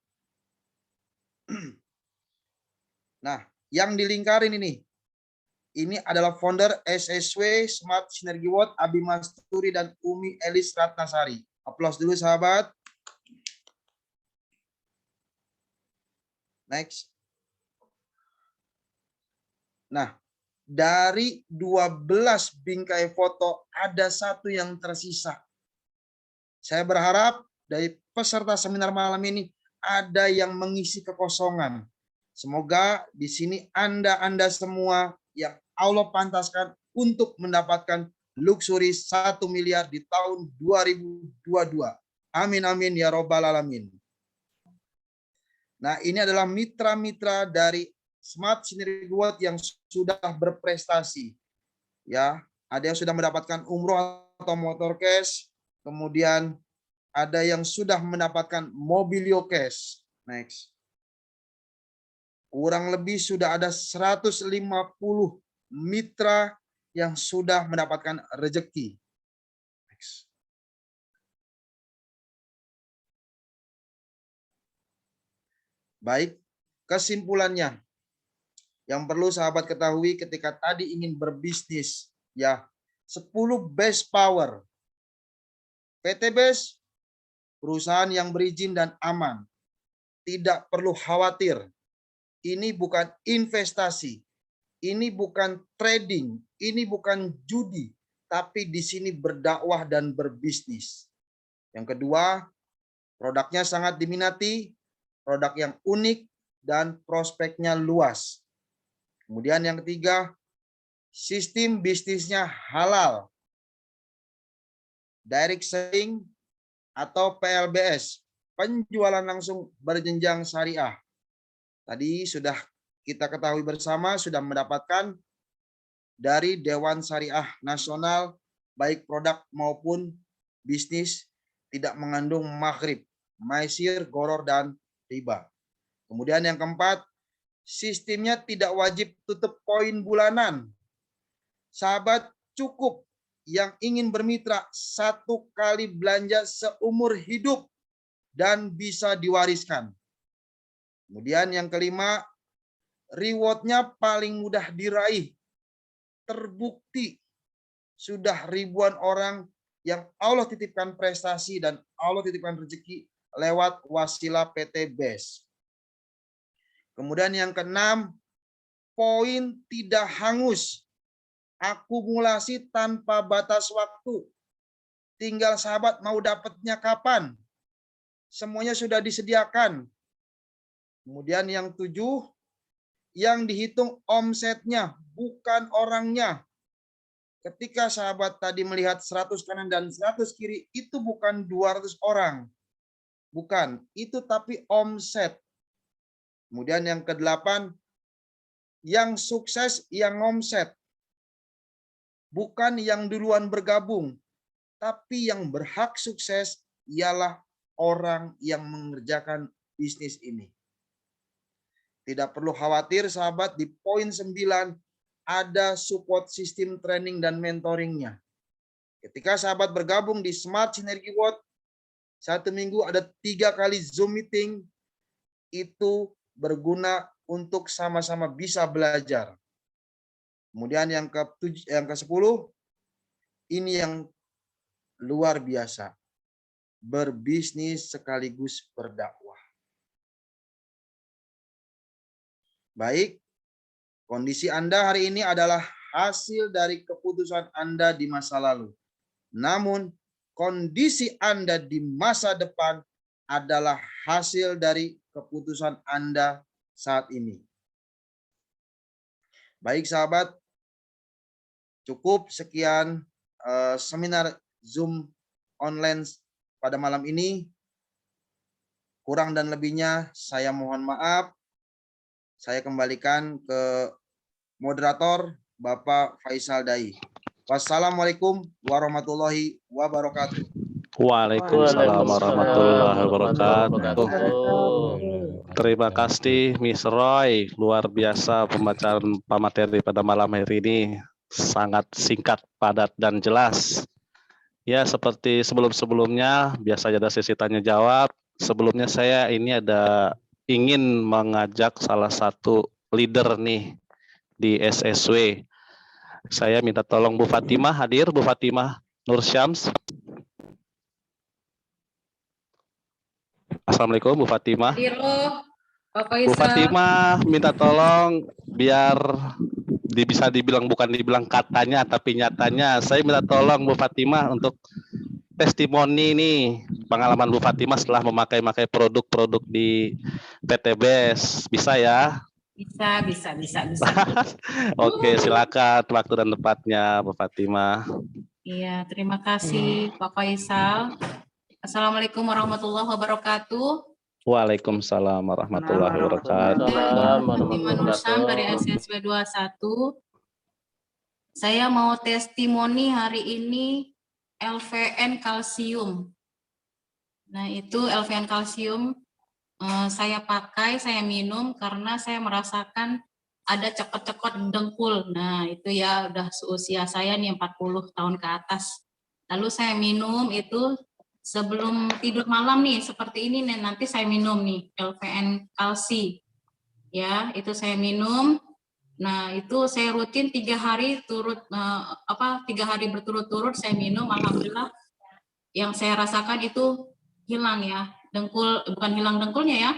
Nah, yang dilingkarin ini adalah founder SSW Smart Sinergi World, Abi Masturi dan Umi Elis Ratnasari. Aplaus dulu sahabat. Next. Nah, dari 12 bingkai foto ada satu yang tersisa. Saya berharap dari peserta seminar malam ini ada yang mengisi kekosongan. Semoga di sini Anda semua yang Allah pantaskan untuk mendapatkan luxury 1 miliar di tahun 2022. Amin amin ya robbal alamin. Nah, ini adalah mitra-mitra dari Smart Sinergi World yang sudah berprestasi. Ya, ada yang sudah mendapatkan umroh atau motor cash, kemudian ada yang sudah mendapatkan mobilio cash. Next. Kurang lebih sudah ada 150 mitra yang sudah mendapatkan rezeki. Next. Baik, kesimpulannya yang perlu sahabat ketahui ketika tadi ingin berbisnis, ya 10 best power. PT BES, perusahaan yang berizin dan aman. Tidak perlu khawatir. Ini bukan investasi. Ini bukan trading. Ini bukan judi. Tapi di sini berdakwah dan berbisnis. Yang kedua, produknya sangat diminati. Produk yang unik dan prospeknya luas. Kemudian yang ketiga, sistem bisnisnya halal. Direct selling atau PLBS, penjualan langsung berjenjang syariah. Tadi sudah kita ketahui bersama, sudah mendapatkan dari Dewan Syariah Nasional, baik produk maupun bisnis tidak mengandung maghrib, maisir, goror, dan riba. Kemudian yang keempat, sistemnya tidak wajib tutup poin bulanan. Sahabat, cukup yang ingin bermitra 1 kali belanja seumur hidup dan bisa diwariskan. Kemudian yang kelima, rewardnya paling mudah diraih. Terbukti sudah ribuan orang yang Allah titipkan prestasi dan Allah titipkan rezeki lewat wasilah PT BES. Kemudian yang keenam, poin tidak hangus. Akumulasi tanpa batas waktu. Tinggal sahabat mau dapatnya kapan. Semuanya sudah disediakan. Kemudian yang 7, yang dihitung omsetnya, bukan orangnya. Ketika sahabat tadi melihat 100 kanan dan 100 kiri, itu bukan 200 orang. Bukan, itu tapi omset. Kemudian yang ke-8, yang sukses yang omset. Bukan yang duluan bergabung, tapi yang berhak sukses ialah orang yang mengerjakan bisnis ini. Tidak perlu khawatir sahabat, di poin 9 ada support sistem training dan mentoringnya. Ketika sahabat bergabung di Smart Synergy World, 1 minggu ada 3 kali Zoom meeting, itu berguna untuk sama-sama bisa belajar. Kemudian yang ke-10, ini yang luar biasa. Berbisnis sekaligus berdakwah. Baik, kondisi Anda hari ini adalah hasil dari keputusan Anda di masa lalu. Namun, kondisi Anda di masa depan adalah hasil dari keputusan Anda saat ini. Baik sahabat, cukup sekian seminar Zoom online pada malam ini. Kurang dan lebihnya saya mohon maaf. Saya kembalikan ke moderator Bapak Faisal Dai. Wassalamualaikum warahmatullahi wabarakatuh. Waalaikumsalam warahmatullahi wabarakatuh. Terima kasih Miss Roy, luar biasa pembacaan materi pada malam hari ini. Sangat singkat, padat, dan jelas. Ya, seperti sebelum-sebelumnya, biasa ada sesi tanya jawab. Sebelumnya saya ini ingin mengajak salah satu leader nih di SSW. Saya minta tolong Bu Fatimah hadir, Bu Fatimah Nur Syams. Assalamualaikum Bu Fatimah. Bu Fatimah minta tolong biar bisa dibilang, bukan dibilang katanya tapi nyatanya, saya minta tolong Bu Fatimah untuk testimoni nih pengalaman Bu Fatimah setelah memakai produk-produk di PT BES. Bisa ya? Bisa. Oke, silakan waktu dan tempatnya Bu Fatimah. Iya, terima kasih Pak Faisal. Assalamualaikum warahmatullahi wabarakatuh. Waalaikumsalam warahmatullahi wabarakatuh. Fatimah Nur Syams dari SSW 21. Saya mau testimoni hari ini LVN kalsium. Nah, itu LVN kalsium saya pakai, saya minum karena saya merasakan ada cekot-cekot dengkul. Nah, itu ya udah seusia saya nih 40 tahun ke atas. Lalu saya minum itu sebelum tidur malam nih, seperti ini nih, nanti saya minum nih LVN kalsi. Ya, itu saya minum. Nah, itu saya rutin 3 hari 3 hari berturut-turut saya minum, alhamdulillah yang saya rasakan itu hilang ya. Bukan hilang dengkulnya ya.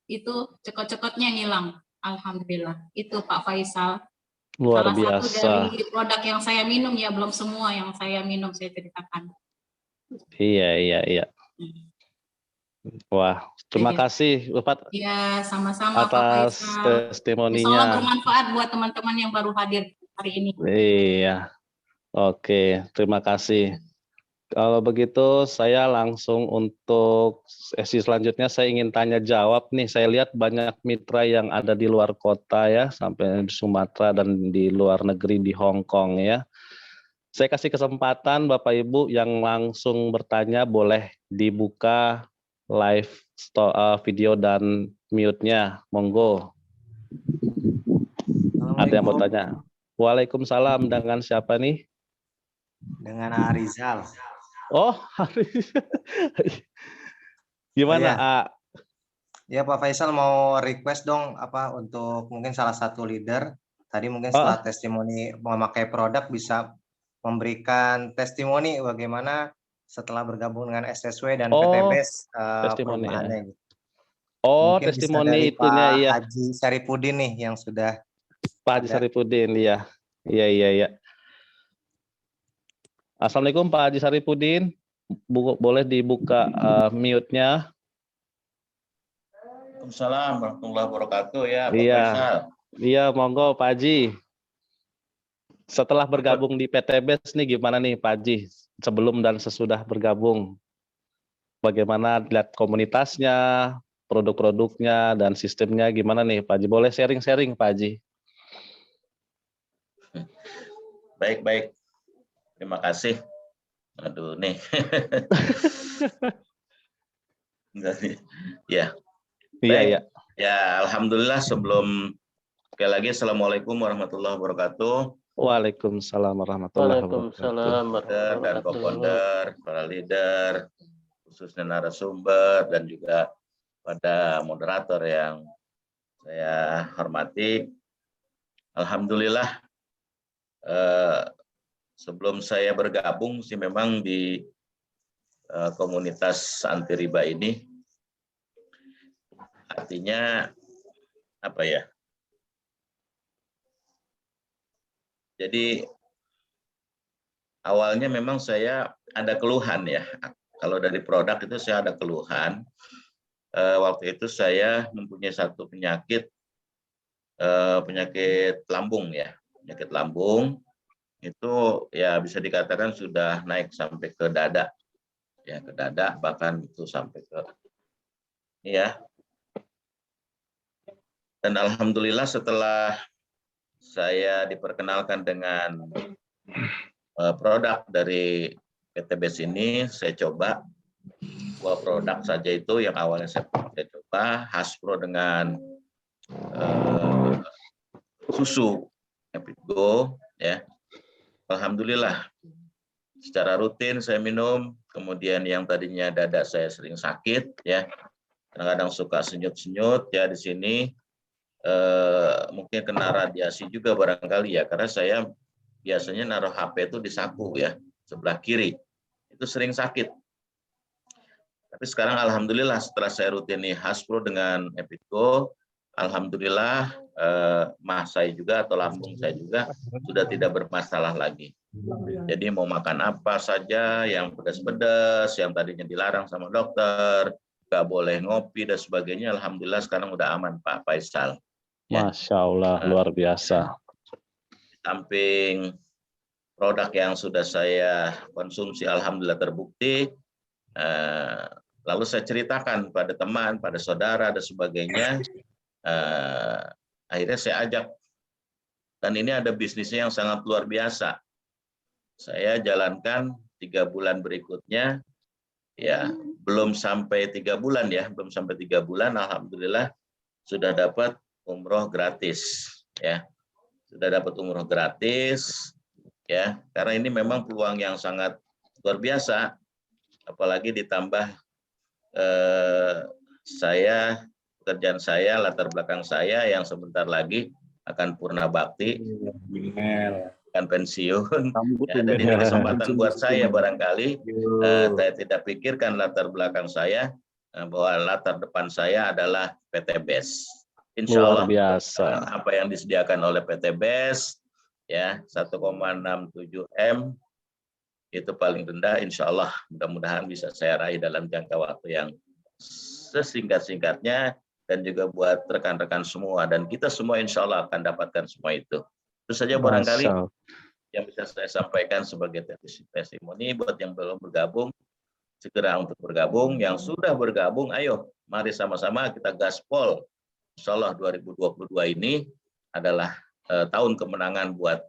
Itu cekot-cekotnya hilang. Alhamdulillah. Itu Pak Faisal. Luar Salah biasa. satu dari produk yang saya minum ya, belum semua yang saya minum saya ceritakan. Iya. Wah, terima kasih Bapak Ya, sama-sama Pak atas Faisal. testimoninya. Insya Allah bermanfaat buat teman-teman yang baru hadir hari ini. Iya, oke, terima kasih. Kalau begitu saya langsung untuk sesi selanjutnya saya ingin tanya jawab nih. Saya lihat banyak mitra yang ada di luar kota ya, sampai di Sumatera dan di luar negeri di Hong Kong ya. Saya kasih kesempatan Bapak Ibu yang langsung bertanya boleh dibuka live video dan mute-nya. Monggo. Ada yang mau tanya? Waalaikumsalam, dengan siapa nih? Dengan Arizal. Oh, gimana? Ya Pak Faisal mau request dong untuk mungkin salah satu leader tadi mungkin setelah testimoni memakai produk bisa memberikan testimoni bagaimana setelah bergabung dengan SSW dan PTBS perubahannya. Oh, mungkin testimoni bisa dari itunya Pak ya. Haji Saripudin nih yang sudah Pak Haji Saripudin, iya. Iya. Assalamualaikum Pak Haji Saripudin, boleh dibuka mute-nya? Waalaikumsalam warahmatullahi wabarakatuh ya Pak Iya. Faisal. Iya, monggo Pak Haji. Setelah bergabung di PTBS nih gimana nih Pak Haji? Sebelum dan sesudah bergabung, bagaimana lihat komunitasnya, produk-produknya dan sistemnya gimana nih Pak Haji? Boleh sharing-sharing Pak Haji? Baik. Terima kasih. Aduh nih. Ya. Iya. Ya, alhamdulillah sebelum sekali lagi assalamualaikum warahmatullahi wabarakatuh. Waalaikumsalam warahmatullahi wabarakatuh. Dan co-founder, para leader, khususnya narasumber dan juga pada moderator yang saya hormati. Alhamdulillah sebelum saya bergabung sih memang di komunitas anti riba ini artinya apa ya? Jadi awalnya memang saya ada keluhan ya. Kalau dari produk itu saya ada keluhan. Waktu itu saya mempunyai satu penyakit lambung ya. Penyakit lambung itu ya bisa dikatakan sudah naik sampai ke dada. Ya, ke dada bahkan itu sampai ke ini ya. Dan alhamdulillah setelah saya diperkenalkan dengan produk dari PTBS ini, saya coba 2 produk saja itu yang awalnya saya coba, Haspro dengan susu EpitGo ya. Alhamdulillah secara rutin saya minum, kemudian yang tadinya dada saya sering sakit ya, kadang-kadang suka senyut-senyut ya di sini, mungkin kena radiasi juga barangkali ya, karena saya biasanya naruh HP itu di saku ya, sebelah kiri, itu sering sakit. Tapi sekarang alhamdulillah setelah saya rutini Haspro dengan EpitGo, alhamdulillah mah saya juga atau lambung saya juga sudah tidak bermasalah lagi. Jadi mau makan apa saja yang pedas-pedas, yang tadinya dilarang sama dokter, nggak boleh ngopi dan sebagainya, alhamdulillah sekarang udah aman Pak Faisal. Masya Allah, luar biasa. Samping produk yang sudah saya konsumsi alhamdulillah terbukti, lalu saya ceritakan pada teman, pada saudara dan sebagainya, akhirnya saya ajak, dan ini ada bisnisnya yang sangat luar biasa. Saya jalankan 3 bulan berikutnya, ya belum sampai 3 bulan ya, belum sampai 3 bulan, alhamdulillah sudah dapat umroh gratis ya, sudah dapat umroh gratis ya, karena ini memang peluang yang sangat luar biasa, apalagi ditambah pekerjaan saya, latar belakang saya yang sebentar lagi akan purna bakti, akan pensiun. Ya, dan ini kesempatan buat saya barangkali. Saya tidak pikirkan latar belakang saya, bahwa latar depan saya adalah PT BES. Insya Luar Allah biasa. apa yang disediakan oleh PT BES ya 1,67 M itu paling rendah, insya Allah mudah-mudahan bisa saya raih dalam jangka waktu yang sesingkat-singkatnya, dan juga buat rekan-rekan semua, dan kita semua insya Allah akan dapatkan semua itu. Itu saja barangkali yang bisa saya sampaikan sebagai testimoni. Buat yang belum bergabung, segera untuk bergabung. Yang sudah bergabung, ayo mari sama-sama kita gaspol. Insya Allah 2022 ini adalah tahun kemenangan buat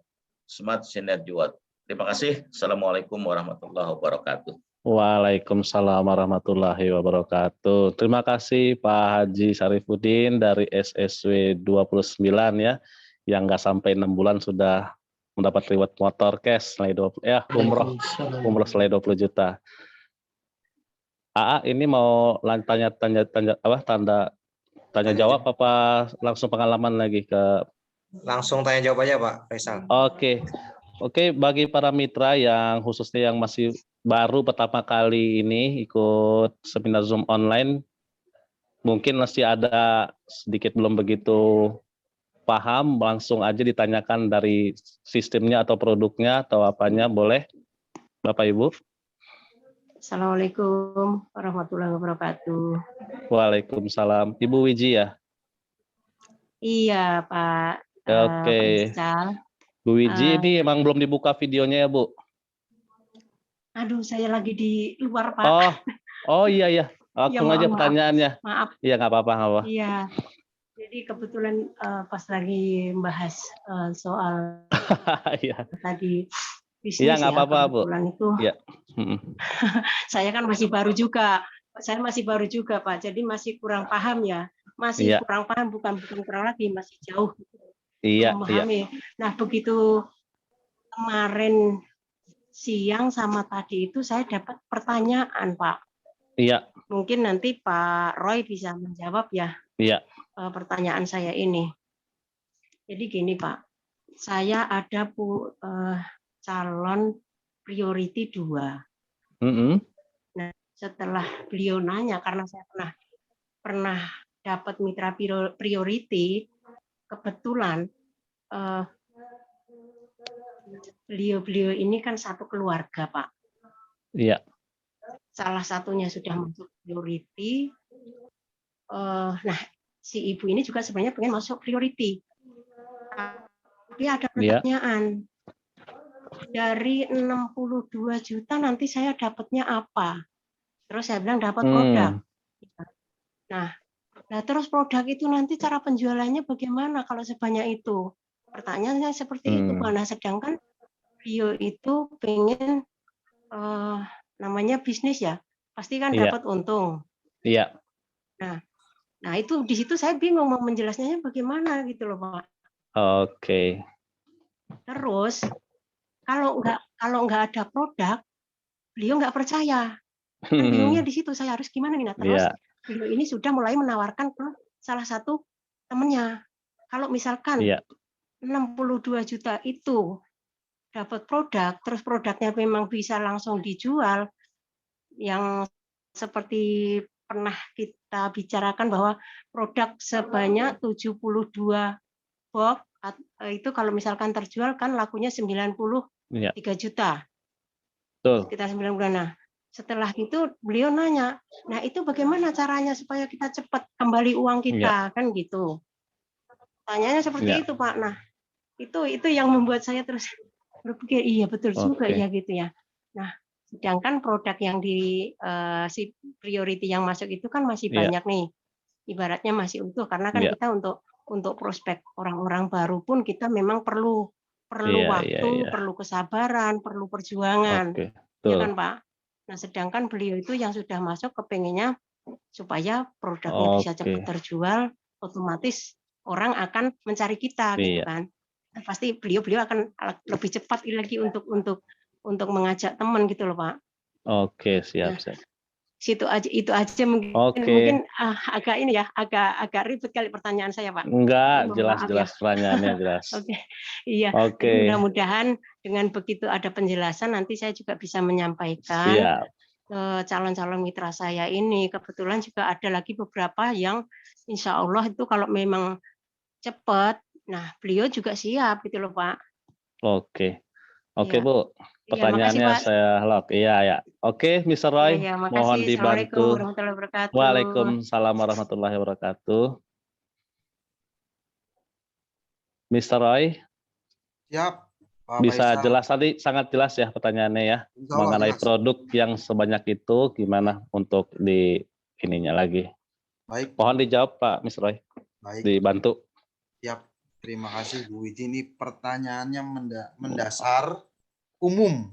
Smart Synergy Watt. Terima kasih. Assalamualaikum warahmatullahi wabarakatuh. Waalaikumsalam warahmatullahi wabarakatuh. Terima kasih Pak Haji Syarifuddin dari SSW 29 ya, yang nggak sampai 6 bulan sudah mendapat reward motor cash senilai 20 umroh senilai 20 juta. AA ini mau tanya jawab apa langsung pengalaman lagi ke? Langsung tanya jawab aja Pak Faisal. Oke, bagi para mitra yang khususnya yang masih baru pertama kali ini ikut seminar Zoom online, mungkin masih ada sedikit belum begitu paham, langsung aja ditanyakan dari sistemnya atau produknya atau apanya, boleh Bapak Ibu? Assalamualaikum warahmatullahi wabarakatuh. Waalaikumsalam. Ibu Wiji ya? Iya Pak. Oke. Faisal. Bu Wiji ini emang belum dibuka videonya ya Bu? Aduh, saya lagi di luar Pak. Oh iya. Langsung aja pertanyaannya. Maaf. Iya nggak apa-apa. Iya. Jadi kebetulan pas lagi membahas soal tadi bisnis. Iya nggak apa-apa Bu. Itu, ya. Saya kan masih baru juga. Saya masih baru juga Pak. Jadi masih kurang paham ya. Masih kurang paham, bukan kurang lagi, masih jauh. Memahami. Nah, begitu kemarin siang sama tadi itu saya dapat pertanyaan, Pak. Iya. Mungkin nanti Pak Roy bisa menjawab ya. Iya. Pertanyaan saya ini. Jadi gini, Pak. Saya ada calon priority 2. Nah, setelah beliau nanya, karena saya pernah dapat mitra priority, kebetulan beliau ini kan satu keluarga Pak. Iya. Salah satunya sudah masuk priority. Nah, si ibu ini juga sebenarnya pengen masuk priority. Tapi ada pertanyaan. Dari 62 juta nanti saya dapatnya apa? Terus saya bilang dapat produk. Nah, terus produk itu nanti cara penjualannya bagaimana kalau sebanyak itu? Pertanyaannya seperti itu, Pak. Nah, sedangkan beliau itu pengen namanya bisnis ya, pasti kan dapat untung. Iya. Nah itu di situ saya bingung mau menjelaskannya bagaimana gitu loh, Pak. Oke. Terus kalau nggak ada produk, beliau nggak percaya. Bingungnya di situ, saya harus gimana nih? Nah, terus beliau ini sudah mulai menawarkan ke salah satu temannya. Kalau misalkan 62 juta itu dapat produk, terus produknya memang bisa langsung dijual, yang seperti pernah kita bicarakan bahwa produk sebanyak 72 box, itu kalau misalkan terjual kan lakunya 93 juta. Sekitar 9 bulan. Nah, setelah itu beliau nanya, nah itu bagaimana caranya supaya kita cepat kembali uang kita, kan gitu. Tanyanya seperti itu, Pak. Nah, itu yang membuat saya terus berpikir, iya betul juga ya gitu ya. Nah, sedangkan produk yang di si priority yang masuk itu kan masih banyak nih. Ibaratnya masih utuh, karena kan kita untuk prospek orang-orang baru pun kita memang perlu waktu, perlu kesabaran, perlu perjuangan. Ya kan, Pak? Nah, sedangkan beliau itu yang sudah masuk kepengennya supaya produknya bisa cepat terjual, otomatis orang akan mencari kita, gitu kan? Nah, pasti beliau akan lebih cepat lagi untuk mengajak teman gitu loh, Pak. Oke, siap. Situ aja, itu aja mungkin. Oke. Mungkin agak ini ya, agak ribet kali pertanyaan saya, Pak. Enggak, Mohon maaf jelas-jelas ya. pertanyaannya jelas. Oke, iya. Oke. Jadi mudah-mudahan dengan begitu ada penjelasan nanti saya juga bisa menyampaikan Siap. ke calon-calon mitra saya ini. Kebetulan juga ada lagi beberapa yang insya Allah itu kalau memang cepat, nah beliau juga siap gitu loh, Pak. Oke. Oke, Iya. Bu. Iya, makasih, Pertanyaannya Pak. saya lock. Iya, ya. Oke, Mr. Iya, Roy, iya, mohon makasih. Assalamualaikum dibantu. warahmatullahi wabarakatuh. Waalaikumsalam warahmatullahi wabarakatuh. Mr. Roy, Siap, Pak bisa Faisal. jelas tadi, sangat jelas ya pertanyaannya ya, Insya Allah mengenai jelas. produk yang sebanyak itu gimana untuk di ininya lagi. Baik. Mohon dijawab Pak Mr. Roy. Baik. Dibantu. Siap. Terima kasih Bu Wiji. Ini pertanyaannya mendasar umum.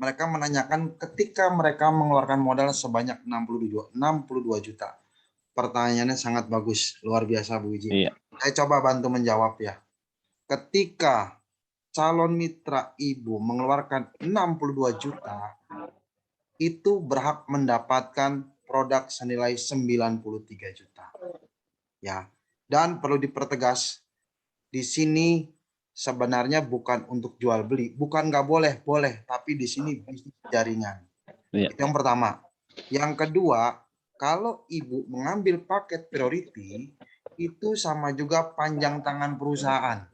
Mereka menanyakan ketika mereka mengeluarkan modal sebanyak 62 juta. Pertanyaannya sangat bagus, luar biasa Bu Wiji. Iya. Saya coba bantu menjawab ya. Ketika calon mitra Ibu mengeluarkan 62 juta, itu berhak mendapatkan produk senilai 93 juta. Ya. Dan perlu dipertegas, di sini sebenarnya bukan untuk jual beli, bukan nggak boleh, boleh, tapi di sini bisnis jaringan. Iya. Itu yang pertama. Yang kedua, kalau Ibu mengambil paket priority, itu sama juga panjang tangan perusahaan.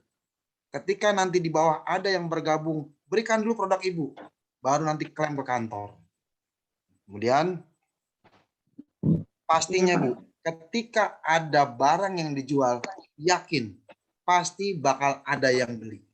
Ketika nanti di bawah ada yang bergabung, berikan dulu produk Ibu, baru nanti klaim ke kantor. Kemudian, pastinya Bu, ketika ada barang yang dijual, yakin pasti bakal ada yang beli.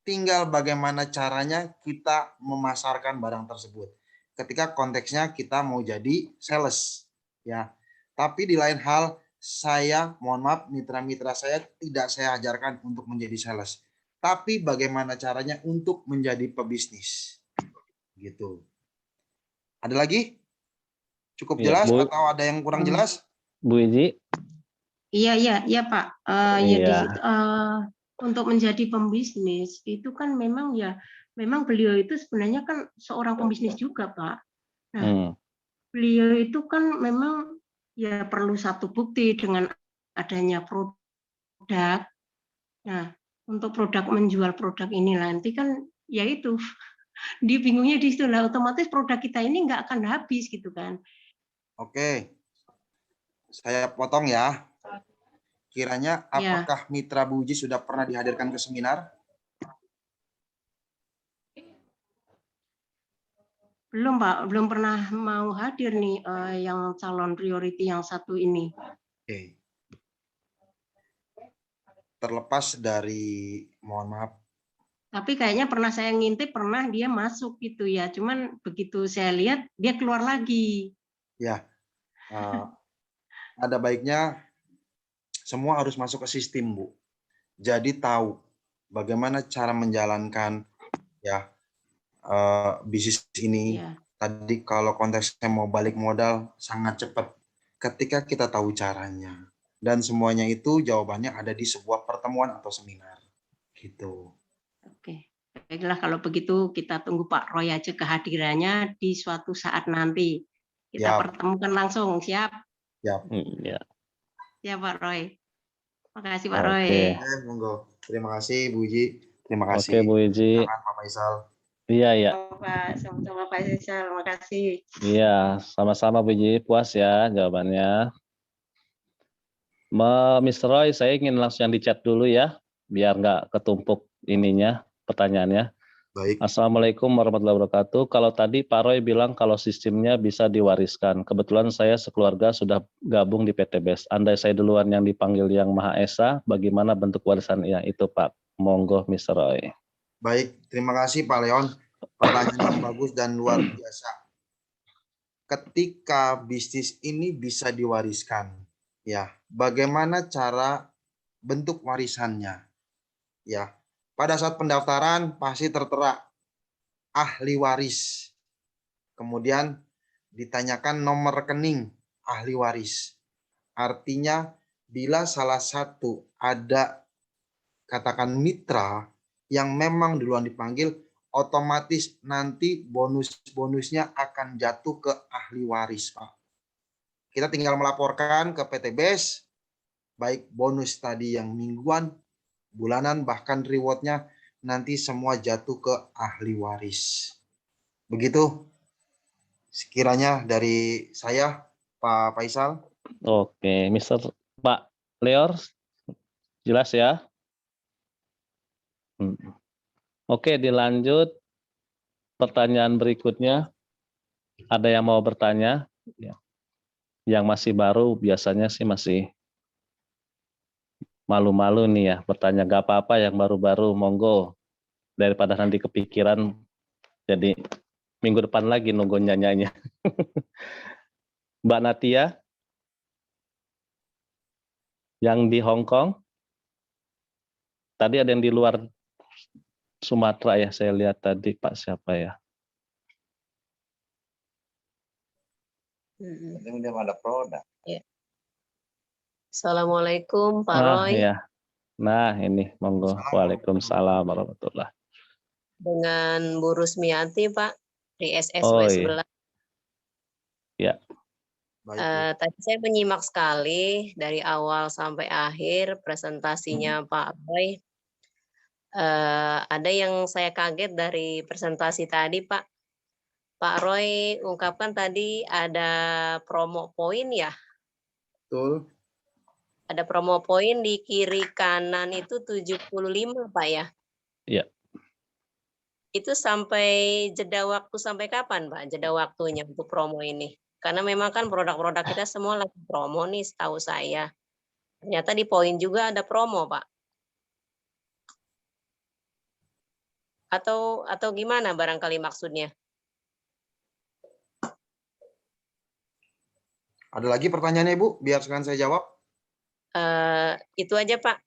Tinggal bagaimana caranya kita memasarkan barang tersebut. Ketika konteksnya kita mau jadi sales, ya. Tapi di lain hal, saya mohon maaf, mitra-mitra saya tidak saya ajarkan untuk menjadi sales. Tapi bagaimana caranya untuk menjadi pebisnis, gitu. Ada lagi? Cukup Iya, jelas Bu. atau ada yang kurang jelas? Bu Iji. Iya, Pak. Ya di Iya. situ, untuk menjadi pembisnis itu kan memang ya, memang beliau itu sebenarnya kan seorang pembisnis juga, Pak. Nah, beliau itu kan memang ya perlu satu bukti dengan adanya produk. Nah, untuk produk menjual produk ini nanti kan ya itu dia bingungnya di situ lah, otomatis produk kita ini nggak akan habis gitu kan. Oke, saya potong ya. Kiranya apakah mitra Bu Uji sudah pernah dihadirkan ke seminar? Belum, Pak, belum pernah mau hadir nih yang calon priority yang satu ini. Oke. Terlepas dari, mohon maaf. Tapi kayaknya pernah saya ngintip, pernah dia masuk gitu ya. Cuman begitu saya lihat dia keluar lagi. Ya, ada baiknya semua harus masuk ke sistem, Bu. Jadi tahu bagaimana cara menjalankan ya bisnis ini. Tadi kalau konteksnya mau balik modal sangat cepat ketika kita tahu caranya. Dan semuanya itu jawabannya ada di sebuah pertemuan atau seminar. Gitu. Oke. Baiklah kalau begitu kita tunggu Pak Roy aja kehadirannya di suatu saat nanti. Kita pertemukan langsung, siap? Siap. Ya. Siap Pak Roy. Makasih Pak Roy. Monggo. Terima kasih Bu Uji. Terima kasih. Oke Bu Uji. Pak Faisal. Iya, ya. Pak, sama-sama Pak Faisal. Makasih. Iya, sama-sama Bu Uji. Puas ya jawabannya. Mr. Roy, saya ingin langsung yang di chat dulu ya, biar nggak ketumpuk ininya, pertanyaannya. Baik. Assalamualaikum warahmatullahi wabarakatuh. Kalau tadi Pak Roy bilang kalau sistemnya bisa diwariskan. Kebetulan saya sekeluarga sudah gabung di PT BES. Andai saya duluan yang dipanggil Yang Maha Esa, bagaimana bentuk warisan ya itu Pak? Monggo Mr. Roy. Baik, terima kasih Pak Leon. Pertanyaan yang bagus dan luar biasa. Ketika bisnis ini bisa diwariskan, ya, bagaimana cara bentuk warisannya? Ya, pada saat pendaftaran pasti tertera ahli waris. Kemudian ditanyakan nomor rekening ahli waris. Artinya bila salah satu ada katakan mitra yang memang duluan dipanggil, otomatis nanti bonus-bonusnya akan jatuh ke ahli waris, Pak. Kita tinggal melaporkan ke PT BES, baik bonus tadi yang mingguan, bulanan, bahkan rewardnya nanti semua jatuh ke ahli waris. Begitu sekiranya dari saya, Pak Faisal. Oke, Pak Leor, jelas ya? Oke, dilanjut. Pertanyaan berikutnya, ada yang mau bertanya? Yang masih baru biasanya sih masih malu-malu nih ya, bertanya. Gak apa-apa yang baru-baru, monggo. Daripada nanti kepikiran, jadi minggu depan lagi nunggu nyanyinya. Mbak Natia, yang di Hong Kong, tadi ada yang di luar Sumatera ya, saya lihat tadi Pak siapa ya? Penting dia ada produk. Ya. Assalamualaikum Pak Roy. Ya. Nah ini monggo. Waalaikumsalam warahmatullahi. Dengan Bu Rusmiati Pak di SSW Oh, sebelah. Ya. Tadi saya menyimak sekali dari awal sampai akhir presentasinya Pak Roy. Ada yang saya kaget dari presentasi tadi Pak. Pak Roy ungkapkan tadi ada promo poin ya? Betul. Ada promo poin di kiri kanan itu 75 Pak ya? Iya. Itu sampai jeda waktu sampai kapan Pak? Jeda waktunya untuk promo ini? Karena memang kan produk-produk kita semua lagi promo nih setahu saya. Ternyata di poin juga ada promo Pak. Atau gimana barangkali maksudnya? Ada lagi pertanyaannya Ibu? Biar sekarang saya jawab. Itu aja Pak.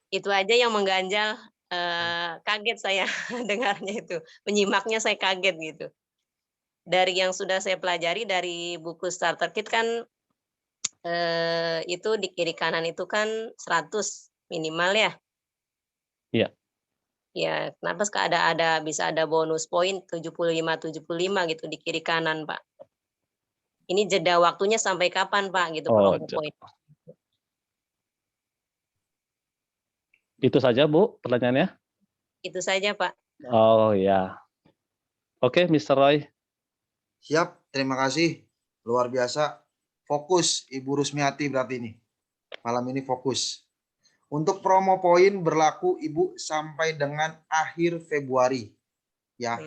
Itu aja yang mengganjal, kaget saya dengarnya itu. Menyimaknya saya kaget gitu. Dari yang sudah saya pelajari dari buku Starter Kit kan, itu di kiri kanan itu kan 100 minimal ya? Iya. Ya, kenapa bisa ada bonus poin 75 gitu di kiri kanan Pak? Ini jeda waktunya sampai kapan Pak gitu promo poin? Itu saja Bu pertanyaannya? Itu saja Pak. Oh ya. Oke, Mr. Roy. Siap, terima kasih. Luar biasa. Fokus Ibu Rusmiati berarti ini. Malam ini fokus. Untuk promo poin berlaku Ibu sampai dengan akhir Februari. Ya.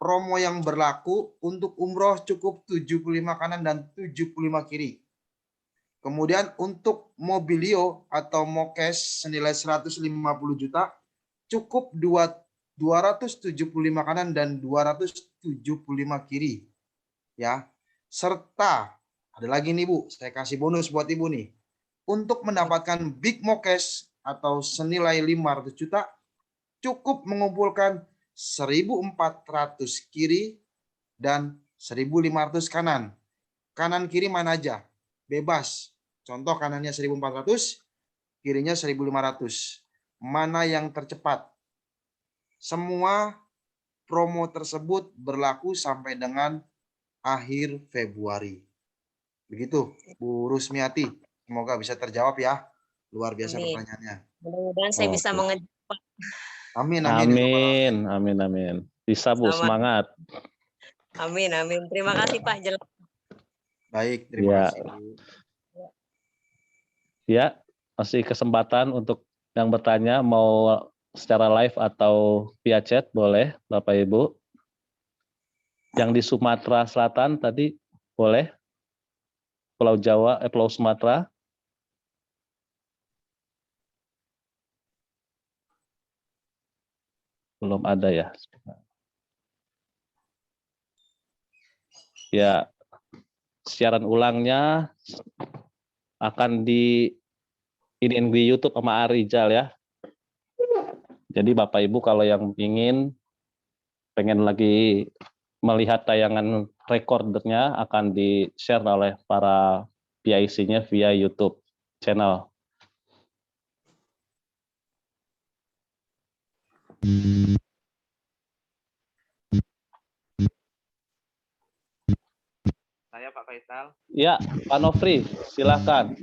Promo yang berlaku untuk umroh cukup 75 kanan dan 75 kiri. Kemudian untuk mobilio atau mokes senilai 150 juta cukup 275 kanan dan 275 kiri. Ya. Serta ada lagi nih Bu, saya kasih bonus buat Ibu nih. Untuk mendapatkan big mokes atau senilai 500 juta cukup mengumpulkan 1.400 kiri dan 1.500 kanan. Kanan kiri mana aja? Bebas. Contoh kanannya 1.400, kirinya 1.500. Mana yang tercepat? Semua promo tersebut berlaku sampai dengan akhir Februari. Begitu, Bu Rusmiati. Semoga bisa terjawab ya. Luar biasa pertanyaannya. Mudah-mudahan saya bisa mengejar Pak. Amin. Amin. Bisa Bu, semangat. Amin. Terima kasih Pak. Jelas. Baik, terima kasih. Ya, masih kesempatan untuk yang bertanya mau secara live atau via chat boleh Bapak Ibu. Yang di Sumatera Selatan tadi boleh? Pulau Jawa, Pulau Sumatera. Belum ada ya. Ya, siaran ulangnya akan di YouTube sama Arijal ya. Jadi Bapak Ibu kalau yang pengen lagi melihat tayangan recordernya akan di-share oleh para PIC-nya via YouTube channel. saya Pak Faisal. Ya, Pak Nofri, silakan.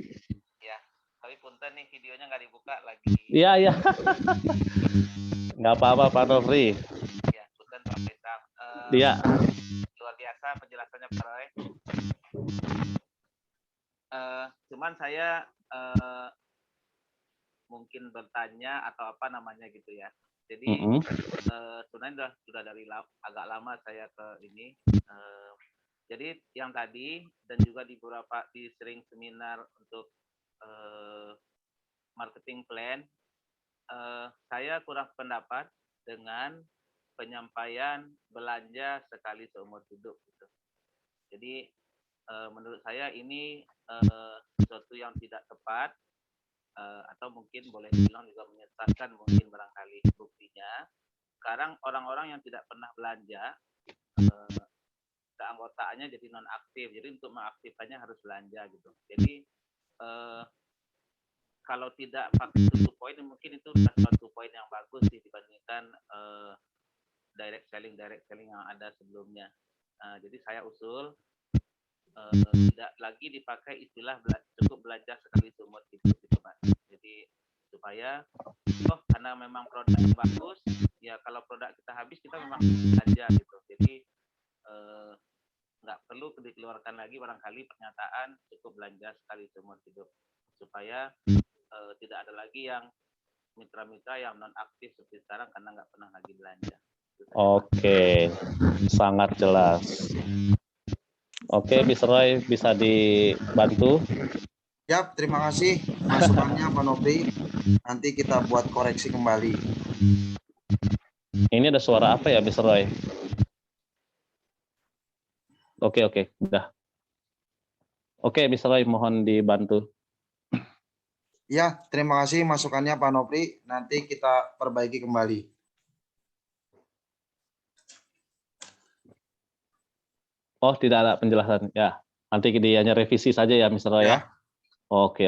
Ya, tapi punten nih videonya nggak dibuka lagi. Iya, iya. Nggak apa-apa, Pak Nofri. Ya, punten Pak Faisal. Iya. Luar biasa penjelasannya Pak Roy. Cuman saya mungkin bertanya atau apa namanya gitu ya. Jadi sebenarnya sudah dari agak lama saya ke ini. Jadi yang tadi dan juga di beberapa sering seminar untuk marketing plan, saya kurang pendapat dengan penyampaian belanja sekali seumur hidup gitu. Jadi menurut saya ini sesuatu yang tidak tepat, atau mungkin boleh dibilang juga menyesatkan mungkin barangkali. Buktinya sekarang orang-orang yang tidak pernah belanja, keanggotaannya jadi non aktif, jadi untuk mengaktifkannya harus belanja gitu. Jadi kalau tidak pakai tutup poin mungkin itu suatu poin yang bagus sih dibandingkan direct selling yang ada sebelumnya. Jadi saya usul tidak lagi dipakai istilah cukup belanja sekali seumur hidup gitu Pak. Jadi supaya karena memang produk bagus ya, kalau produk kita habis kita memang belanja gitu. Jadi nggak perlu dikeluarkan lagi barangkali pernyataan cukup belanja sekali seumur hidup, supaya tidak ada lagi yang mitra-mitra yang non aktif seperti sekarang karena nggak pernah lagi belanja. Oke, sangat jelas. Oke, Mr. Roy bisa dibantu? Ya, terima kasih masukannya Pak Nofri. Nanti kita buat koreksi kembali. Ini ada suara apa ya, Mr. Roy? Oke, udah. Oke, Mr. Roy, mohon dibantu. Ya, terima kasih masukannya Pak Nofri. Nanti kita perbaiki kembali. Oh, tidak ada penjelasan. Ya, nanti dia hanya revisi saja ya, Mr. Roy ya. Oke.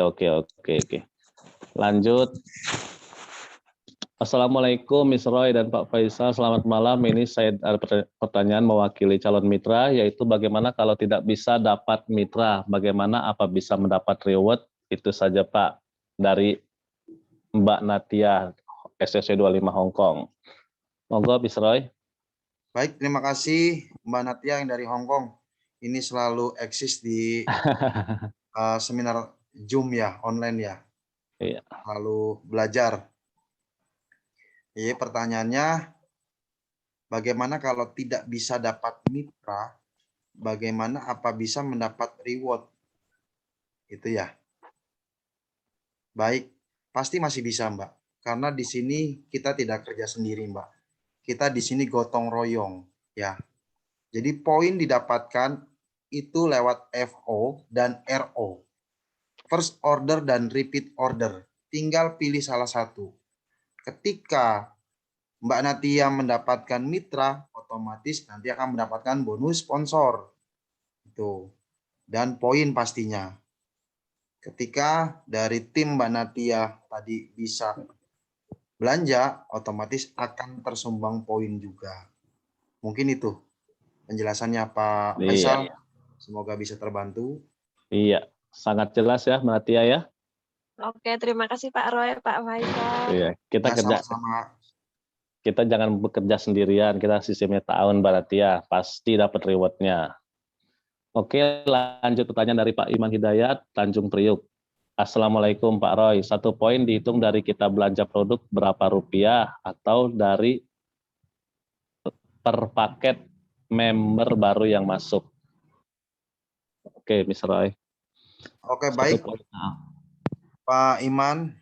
Lanjut. Assalamualaikum, Mr. Roy dan Pak Faisal. Selamat malam. Ini saya ada pertanyaan mewakili calon mitra, yaitu bagaimana kalau tidak bisa dapat mitra, bagaimana apa bisa mendapat reward? Itu saja Pak, dari Mbak Natia, SSC 25 Hong Kong. Monggo, Mr. Roy. Baik, terima kasih Mbak Natia yang dari Hong Kong. Ini selalu eksis di seminar Zoom ya, online ya. Iya. Lalu belajar. Pertanyaannya, bagaimana kalau tidak bisa dapat mitra, bagaimana apa bisa mendapat reward? Itu ya. Baik, pasti masih bisa Mbak. Karena di sini kita tidak kerja sendiri Mbak. Kita di sini gotong royong ya. Jadi poin didapatkan itu lewat FO dan RO. First order dan repeat order. Tinggal pilih salah satu. Ketika Mbak Natia mendapatkan mitra, otomatis nanti akan mendapatkan bonus sponsor. Itu. Dan poin pastinya. Ketika dari tim Mbak Natia tadi bisa belanja, otomatis akan tersumbang poin juga. Mungkin itu penjelasannya Pak Faisal. Iya. Semoga bisa terbantu. Iya, sangat jelas ya, Mbak Natia ya. Oke, terima kasih Pak Roy, Pak Faisal. Iya, kita kerja. Sama-sama. Kita jangan bekerja sendirian, kita sistemnya tahun Mbak Natia, pasti dapat rewardnya. Oke, lanjut pertanyaan dari Pak Iman Hidayat, Tanjung Priuk. Assalamualaikum Pak Roy, 1 poin dihitung dari kita belanja produk berapa rupiah atau dari per paket member baru yang masuk? Oke, Mr. Roy. Oke, baik. Pak Iman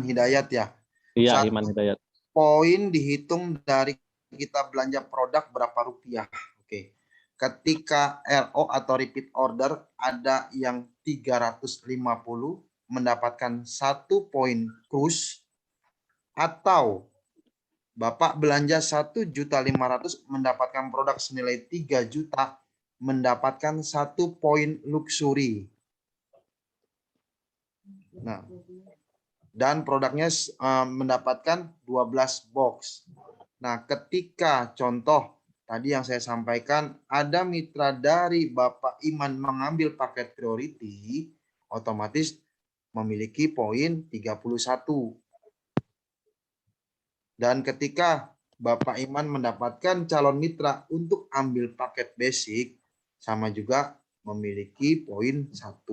Hidayat ya? Iya, Iman Hidayat. Poin dihitung dari kita belanja produk berapa rupiah. Oke. Ketika RO atau repeat order ada yang 350 mendapatkan 1 poin krus, atau Bapak belanja 1.500.000 mendapatkan produk senilai 3 juta mendapatkan 1 poin luxury. Nah, dan produknya mendapatkan 12 box. Nah, ketika contoh tadi yang saya sampaikan, ada mitra dari Bapak Iman mengambil paket priority, otomatis memiliki poin 31. Dan ketika Bapak Iman mendapatkan calon mitra untuk ambil paket basic, sama juga memiliki poin 1.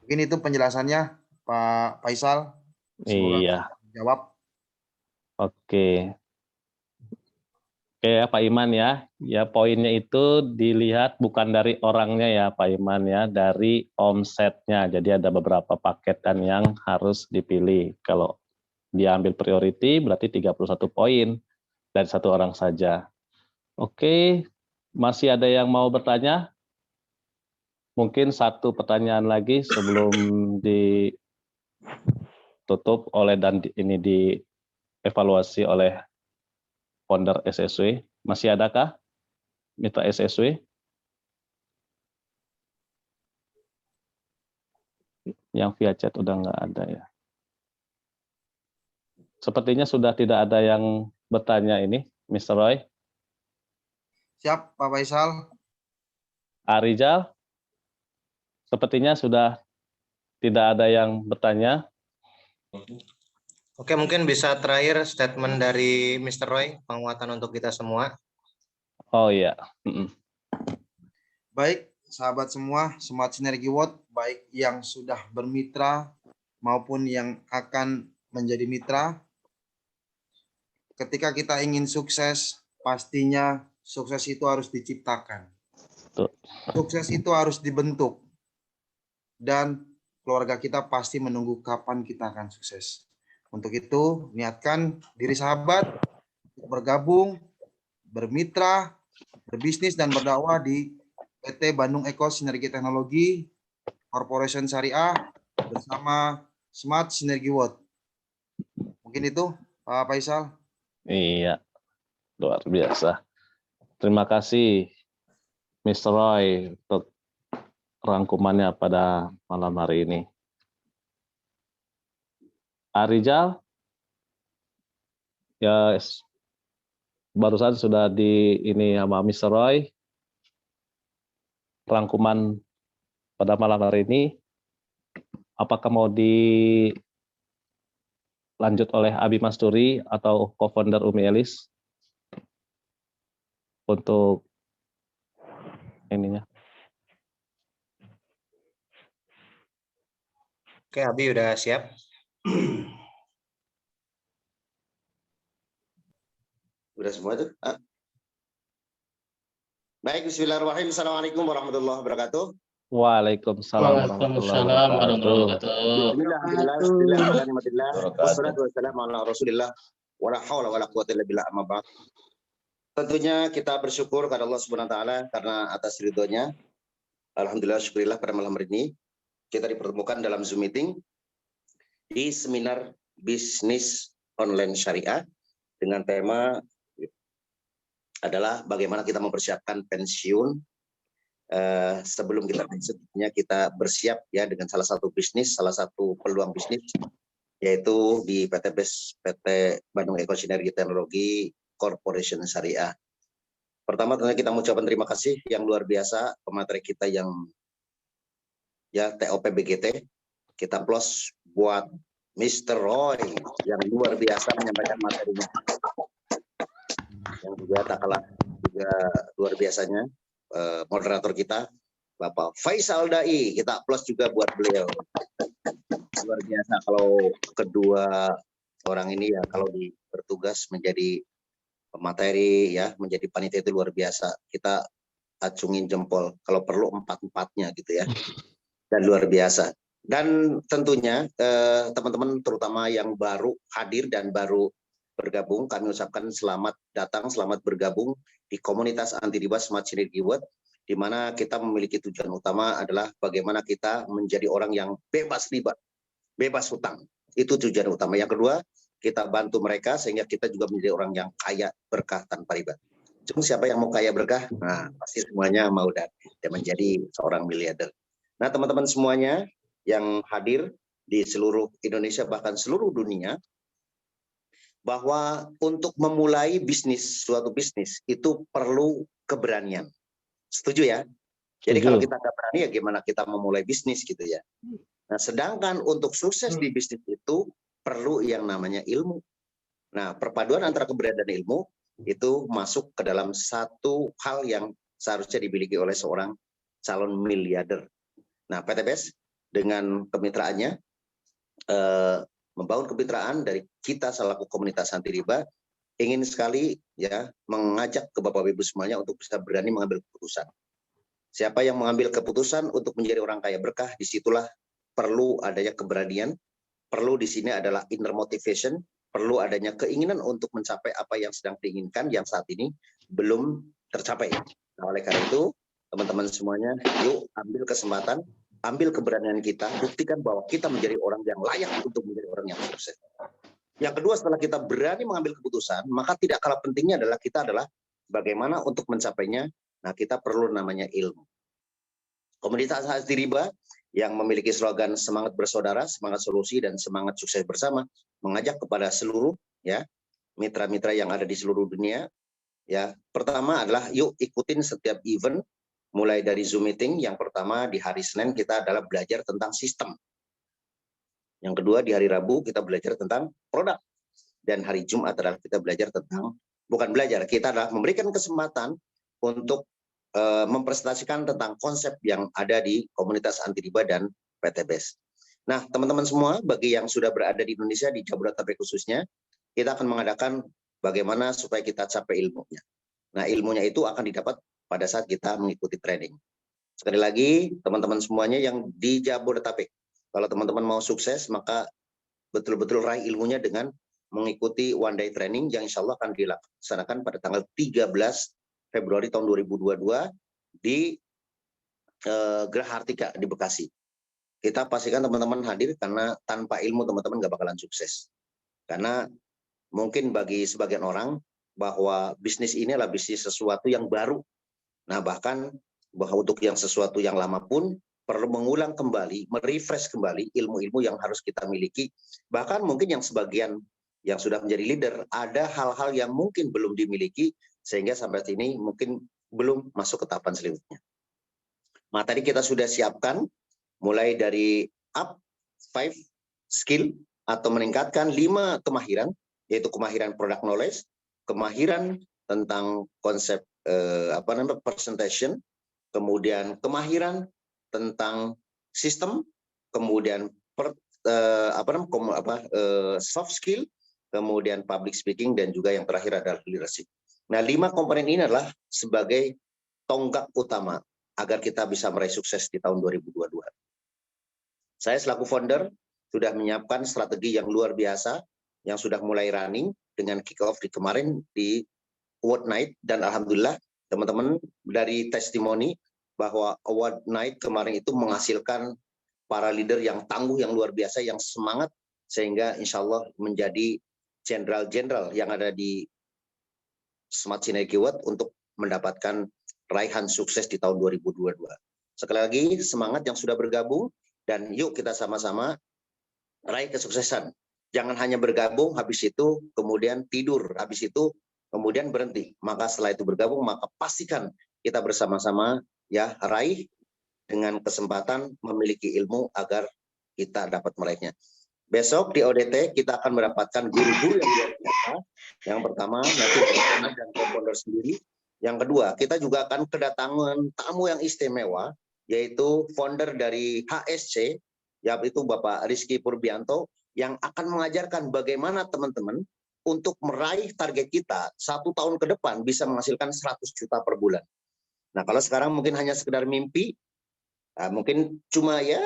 Mungkin itu penjelasannya, Pak Faisal. Semoga Iya. jawab. Oke. Oke ya Pak Iman ya. Ya poinnya itu dilihat bukan dari orangnya ya Pak Iman ya, dari omsetnya. Jadi ada beberapa paket dan yang harus dipilih. Kalau dia ambil priority berarti 31 poin dari satu orang saja. Oke, masih ada yang mau bertanya? Mungkin satu pertanyaan lagi sebelum ditutup oleh dan ini dievaluasi oleh founder SSW. Masih adakah mitra SSW? Yang via chat udah nggak ada ya. Sepertinya sudah tidak ada yang bertanya ini, Mr. Roy. Siap, Pak Faisal. Arijal, sepertinya sudah tidak ada yang bertanya. Oke, mungkin bisa terakhir statement dari Mr. Roy, penguatan untuk kita semua. Oh iya. Baik, sahabat semua, Smart Synergy World, baik yang sudah bermitra maupun yang akan menjadi mitra. Ketika kita ingin sukses, pastinya sukses itu harus diciptakan. Sukses itu harus dibentuk. Dan keluarga kita pasti menunggu kapan kita akan sukses. Untuk itu, niatkan diri sahabat untuk bergabung, bermitra, berbisnis dan berdakwah di PT Bandung Eko Sinergi Teknologi Corporation Syariah bersama Smart Synergy World. Mungkin itu, Pak Faisal. Iya, luar biasa. Terima kasih, Mr. Roy, untuk rangkumannya pada malam hari ini. Arijal, ya barusan sudah di ini sama Mr. Roy, rangkuman pada malam hari ini. Apakah mau dilanjut oleh Abi Masturi atau co-founder Umi Elis untuk ininya? Oke, Abi udah siap. Udah semua tuh? Baik, bismillahirrahmanirrahim. Assalamualaikum warahmatullahi wabarakatuh. Waalaikumsalam warahmatullahi wabarakatuh. Tentunya kita bersyukur kepada Allah Subhanahu wa taala karena atas ridhonya. Alhamdulillah, syukurillah pada malam hari ini kita dipertemukan dalam Zoom meeting di seminar bisnis online syariah dengan tema adalah bagaimana kita mempersiapkan pensiun sebelum kita pensiunnya, kita bersiap ya dengan salah satu bisnis, salah satu peluang bisnis yaitu di PT Bandung Eko Sinergi Teknologi Corporation Syariah. Pertama tentunya kita mengucapkan terima kasih yang luar biasa pemateri kita yang ya TOP BGT. Kita plus buat Mr. Roy yang luar biasa menyampaikan materinya. Yang juga tak kalah juga luar biasanya moderator kita Bapak Faisal Dai, kita plus juga buat beliau. Luar biasa kalau kedua orang ini ya kalau bertugas menjadi pemateri ya, menjadi panitia itu luar biasa. Kita acungin jempol kalau perlu 4-4-nya gitu ya. Dan luar biasa. Dan tentunya teman-teman terutama yang baru hadir dan baru bergabung, kami ucapkan selamat datang, selamat bergabung di komunitas anti riba Smart Synergy World, di mana kita memiliki tujuan utama adalah bagaimana kita menjadi orang yang bebas riba, bebas hutang. Itu tujuan utama. Yang kedua, kita bantu mereka sehingga kita juga menjadi orang yang kaya berkah tanpa riba. Cuma siapa yang mau kaya berkah? Nah, pasti semuanya mau dan menjadi seorang miliarder. Nah, teman-teman semuanya yang hadir di seluruh Indonesia bahkan seluruh dunia, bahwa untuk memulai bisnis, suatu bisnis itu perlu keberanian. Setuju ya? Jadi Setuju. kalau kita nggak berani ya gimana kita memulai bisnis gitu ya. Nah, sedangkan untuk sukses di bisnis itu perlu yang namanya ilmu. Nah, perpaduan antara keberanian dan ilmu itu masuk ke dalam satu hal yang seharusnya dimiliki oleh seorang calon miliarder. Nah, PTBS dengan kemitraannya membangun kemitraan dari kita selaku komunitas anti riba ingin sekali ya mengajak ke Bapak Ibu semuanya untuk bisa berani mengambil keputusan. Siapa yang mengambil keputusan untuk menjadi orang kaya berkah, disitulah perlu adanya keberanian, perlu di sini adalah inner motivation, perlu adanya keinginan untuk mencapai apa yang sedang diinginkan yang saat ini belum tercapai. Nah, oleh karena itu, teman-teman semuanya, yuk ambil kesempatan, ambil keberanian kita, buktikan bahwa kita menjadi orang yang layak untuk menjadi orang yang sukses. Yang kedua, setelah kita berani mengambil keputusan, maka tidak kalah pentingnya adalah kita adalah bagaimana untuk mencapainya. Nah, kita perlu namanya ilmu. Komunitas anti riba yang memiliki slogan semangat bersaudara, semangat solusi, dan semangat sukses bersama, mengajak kepada seluruh ya mitra-mitra yang ada di seluruh dunia. Ya, pertama adalah yuk ikutin setiap event, mulai dari Zoom meeting. Yang pertama di hari Senin kita adalah belajar tentang sistem. Yang kedua di hari Rabu kita belajar tentang produk. Dan hari Jumat adalah kita belajar tentang, bukan belajar, kita adalah memberikan kesempatan untuk mempresentasikan tentang konsep yang ada di komunitas anti riba dan PTBS. Nah, teman-teman semua, bagi yang sudah berada di Indonesia, di Jabodetabek khususnya, kita akan mengadakan bagaimana supaya kita capai ilmunya. Nah, ilmunya itu akan didapat pada saat kita mengikuti training. Sekali lagi, teman-teman semuanya yang di Jabodetabek, kalau teman-teman mau sukses, maka betul-betul raih ilmunya dengan mengikuti one day training yang insya Allah akan dilaksanakan pada tanggal 13 Februari tahun 2022 di Geraha Hartika di Bekasi. Kita pastikan teman-teman hadir karena tanpa ilmu teman-teman nggak bakalan sukses. Karena mungkin bagi sebagian orang bahwa bisnis ini adalah bisnis sesuatu yang baru. Nah, bahkan bahwa untuk yang sesuatu yang lama pun perlu mengulang kembali, merefresh kembali ilmu-ilmu yang harus kita miliki. Bahkan mungkin yang sebagian yang sudah menjadi leader, ada hal-hal yang mungkin belum dimiliki, sehingga sampai sini mungkin belum masuk ke tahapan selanjutnya. Nah, tadi kita sudah siapkan mulai dari up 5 skill atau meningkatkan 5 kemahiran, yaitu kemahiran product knowledge, kemahiran tentang konsep presentation, kemudian kemahiran tentang sistem, kemudian soft skill, kemudian public speaking, dan juga yang terakhir adalah leadership. Nah, 5 komponen ini adalah sebagai tonggak utama agar kita bisa meraih sukses di tahun 2022. Saya selaku founder sudah menyiapkan strategi yang luar biasa yang sudah mulai running dengan kick off di kemarin di Award Night, dan alhamdulillah teman-teman dari testimoni bahwa Award Night kemarin itu menghasilkan para leader yang tangguh, yang luar biasa, yang semangat, sehingga insya Allah menjadi jenderal-jenderal yang ada di Smart Synergy Award untuk mendapatkan raihan sukses di tahun 2022. Sekali lagi, semangat yang sudah bergabung, dan yuk kita sama-sama raih kesuksesan. Jangan hanya bergabung, habis itu kemudian tidur, habis itu kemudian berhenti. Maka setelah itu bergabung, maka pastikan kita bersama-sama ya raih dengan kesempatan memiliki ilmu agar kita dapat meraihnya. Besok di ODT kita akan mendapatkan guru-guru yang luar biasa. Yang pertama nanti dan co-founder sendiri. Yang kedua, kita juga akan kedatangan tamu yang istimewa, yaitu founder dari HSC, yaitu Bapak Rizky Purbianto, yang akan mengajarkan bagaimana teman-teman untuk meraih target kita 1 tahun ke depan bisa menghasilkan 100 juta per bulan. Nah, kalau sekarang mungkin hanya sekedar mimpi, mungkin cuma ya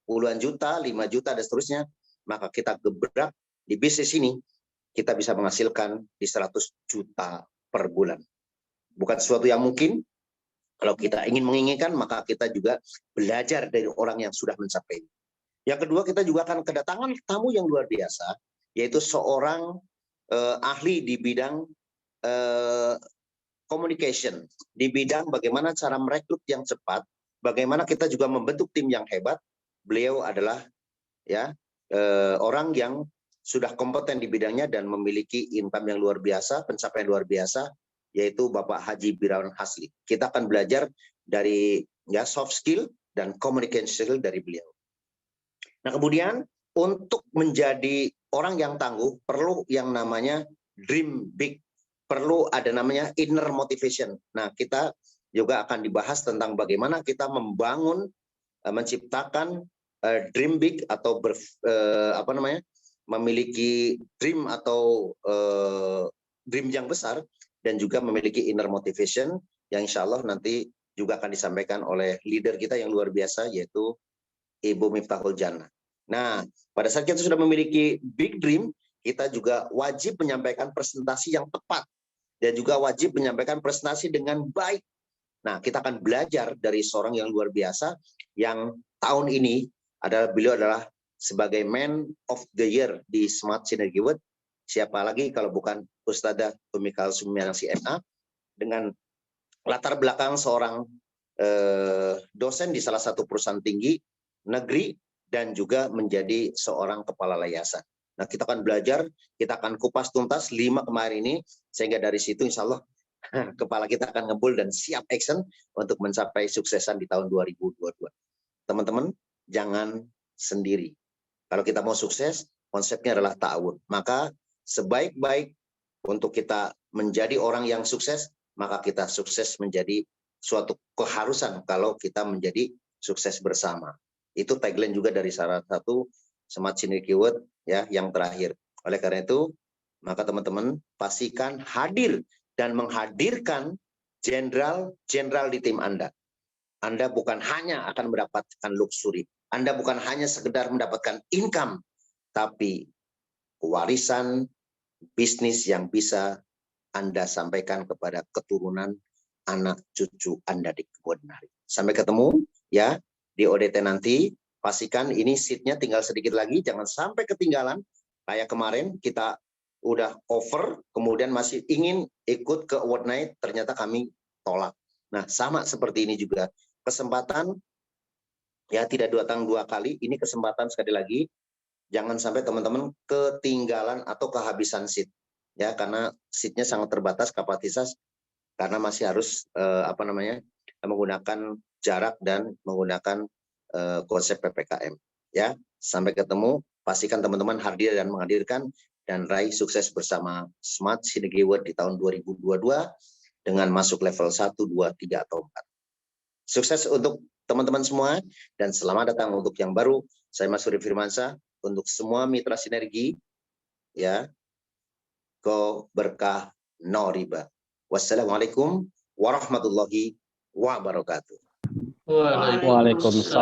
puluhan juta, 5 juta, dan seterusnya, maka kita gebrak di bisnis ini, kita bisa menghasilkan di 100 juta per bulan. Bukan sesuatu yang mungkin. Kalau kita ingin menginginkan, maka kita juga belajar dari orang yang sudah mencapai. Yang kedua, kita juga akan kedatangan tamu yang luar biasa, yaitu seorang ahli di bidang communication, di bidang bagaimana cara merekrut yang cepat, bagaimana kita juga membentuk tim yang hebat. Beliau adalah ya orang yang sudah kompeten di bidangnya dan memiliki income yang luar biasa, pencapaian luar biasa, yaitu Bapak Haji Birawan Hasli. Kita akan belajar dari soft skill dan communication skill dari beliau. Nah, kemudian untuk menjadi orang yang tangguh perlu yang namanya dream big, perlu ada namanya inner motivation. Nah, kita juga akan dibahas tentang bagaimana kita membangun, menciptakan dream big atau memiliki dream atau dream yang besar dan juga memiliki inner motivation yang insya Allah nanti juga akan disampaikan oleh leader kita yang luar biasa yaitu Ibu Miftahul Jannah. Nah, pada saat kita sudah memiliki big dream, kita juga wajib menyampaikan presentasi yang tepat dan juga wajib menyampaikan presentasi dengan baik. Nah, kita akan belajar dari seorang yang luar biasa yang tahun ini beliau adalah sebagai Man of the Year di Smart Synergy World. Siapa lagi kalau bukan Ustadzah Umi Kalsum Yanasi MA, dengan latar belakang seorang dosen di salah satu perusahaan tinggi negeri dan juga menjadi seorang kepala yayasan. Nah, kita akan belajar, kita akan kupas tuntas 5 kemarin ini, sehingga dari situ insya Allah kepala kita akan ngebul dan siap action untuk mencapai suksesan di tahun 2022. Teman-teman, jangan sendiri. Kalau kita mau sukses, konsepnya adalah ta'awun. Maka sebaik-baik untuk kita menjadi orang yang sukses, maka kita sukses menjadi suatu keharusan kalau kita menjadi sukses bersama. Itu tagline juga dari salah satu Smart Synergy World ya yang terakhir. Oleh karena itu, maka teman-teman pastikan hadir dan menghadirkan jenderal di tim Anda. Anda bukan hanya akan mendapatkan luxury, Anda bukan hanya sekedar mendapatkan income, tapi warisan bisnis yang bisa Anda sampaikan kepada keturunan anak cucu Anda di kemudian hari. Sampai ketemu ya di ODT nanti. Pastikan ini seatnya tinggal sedikit lagi, jangan sampai ketinggalan. Kayak kemarin kita udah over, kemudian masih ingin ikut ke award night, ternyata kami tolak. Nah, sama seperti ini juga. Kesempatan ya tidak datang 2 kali, ini kesempatan sekali lagi. Jangan sampai teman-teman ketinggalan atau kehabisan seat. Ya, karena seatnya sangat terbatas kapasitas, karena masih harus menggunakan jarak dan menggunakan konsep PPKM. Ya, sampai ketemu. Pastikan teman-teman hadir dan menghadirkan dan raih sukses bersama Smart Synergy World di tahun 2022 dengan masuk level 1, 2, 3 atau 4. Sukses untuk teman-teman semua dan selamat datang untuk yang baru. Saya Mas Suri Firmansyah untuk semua mitra sinergi ya. Go berkah no riba. Wassalamualaikum warahmatullahi wabarakatuh. Waalaikumsalam.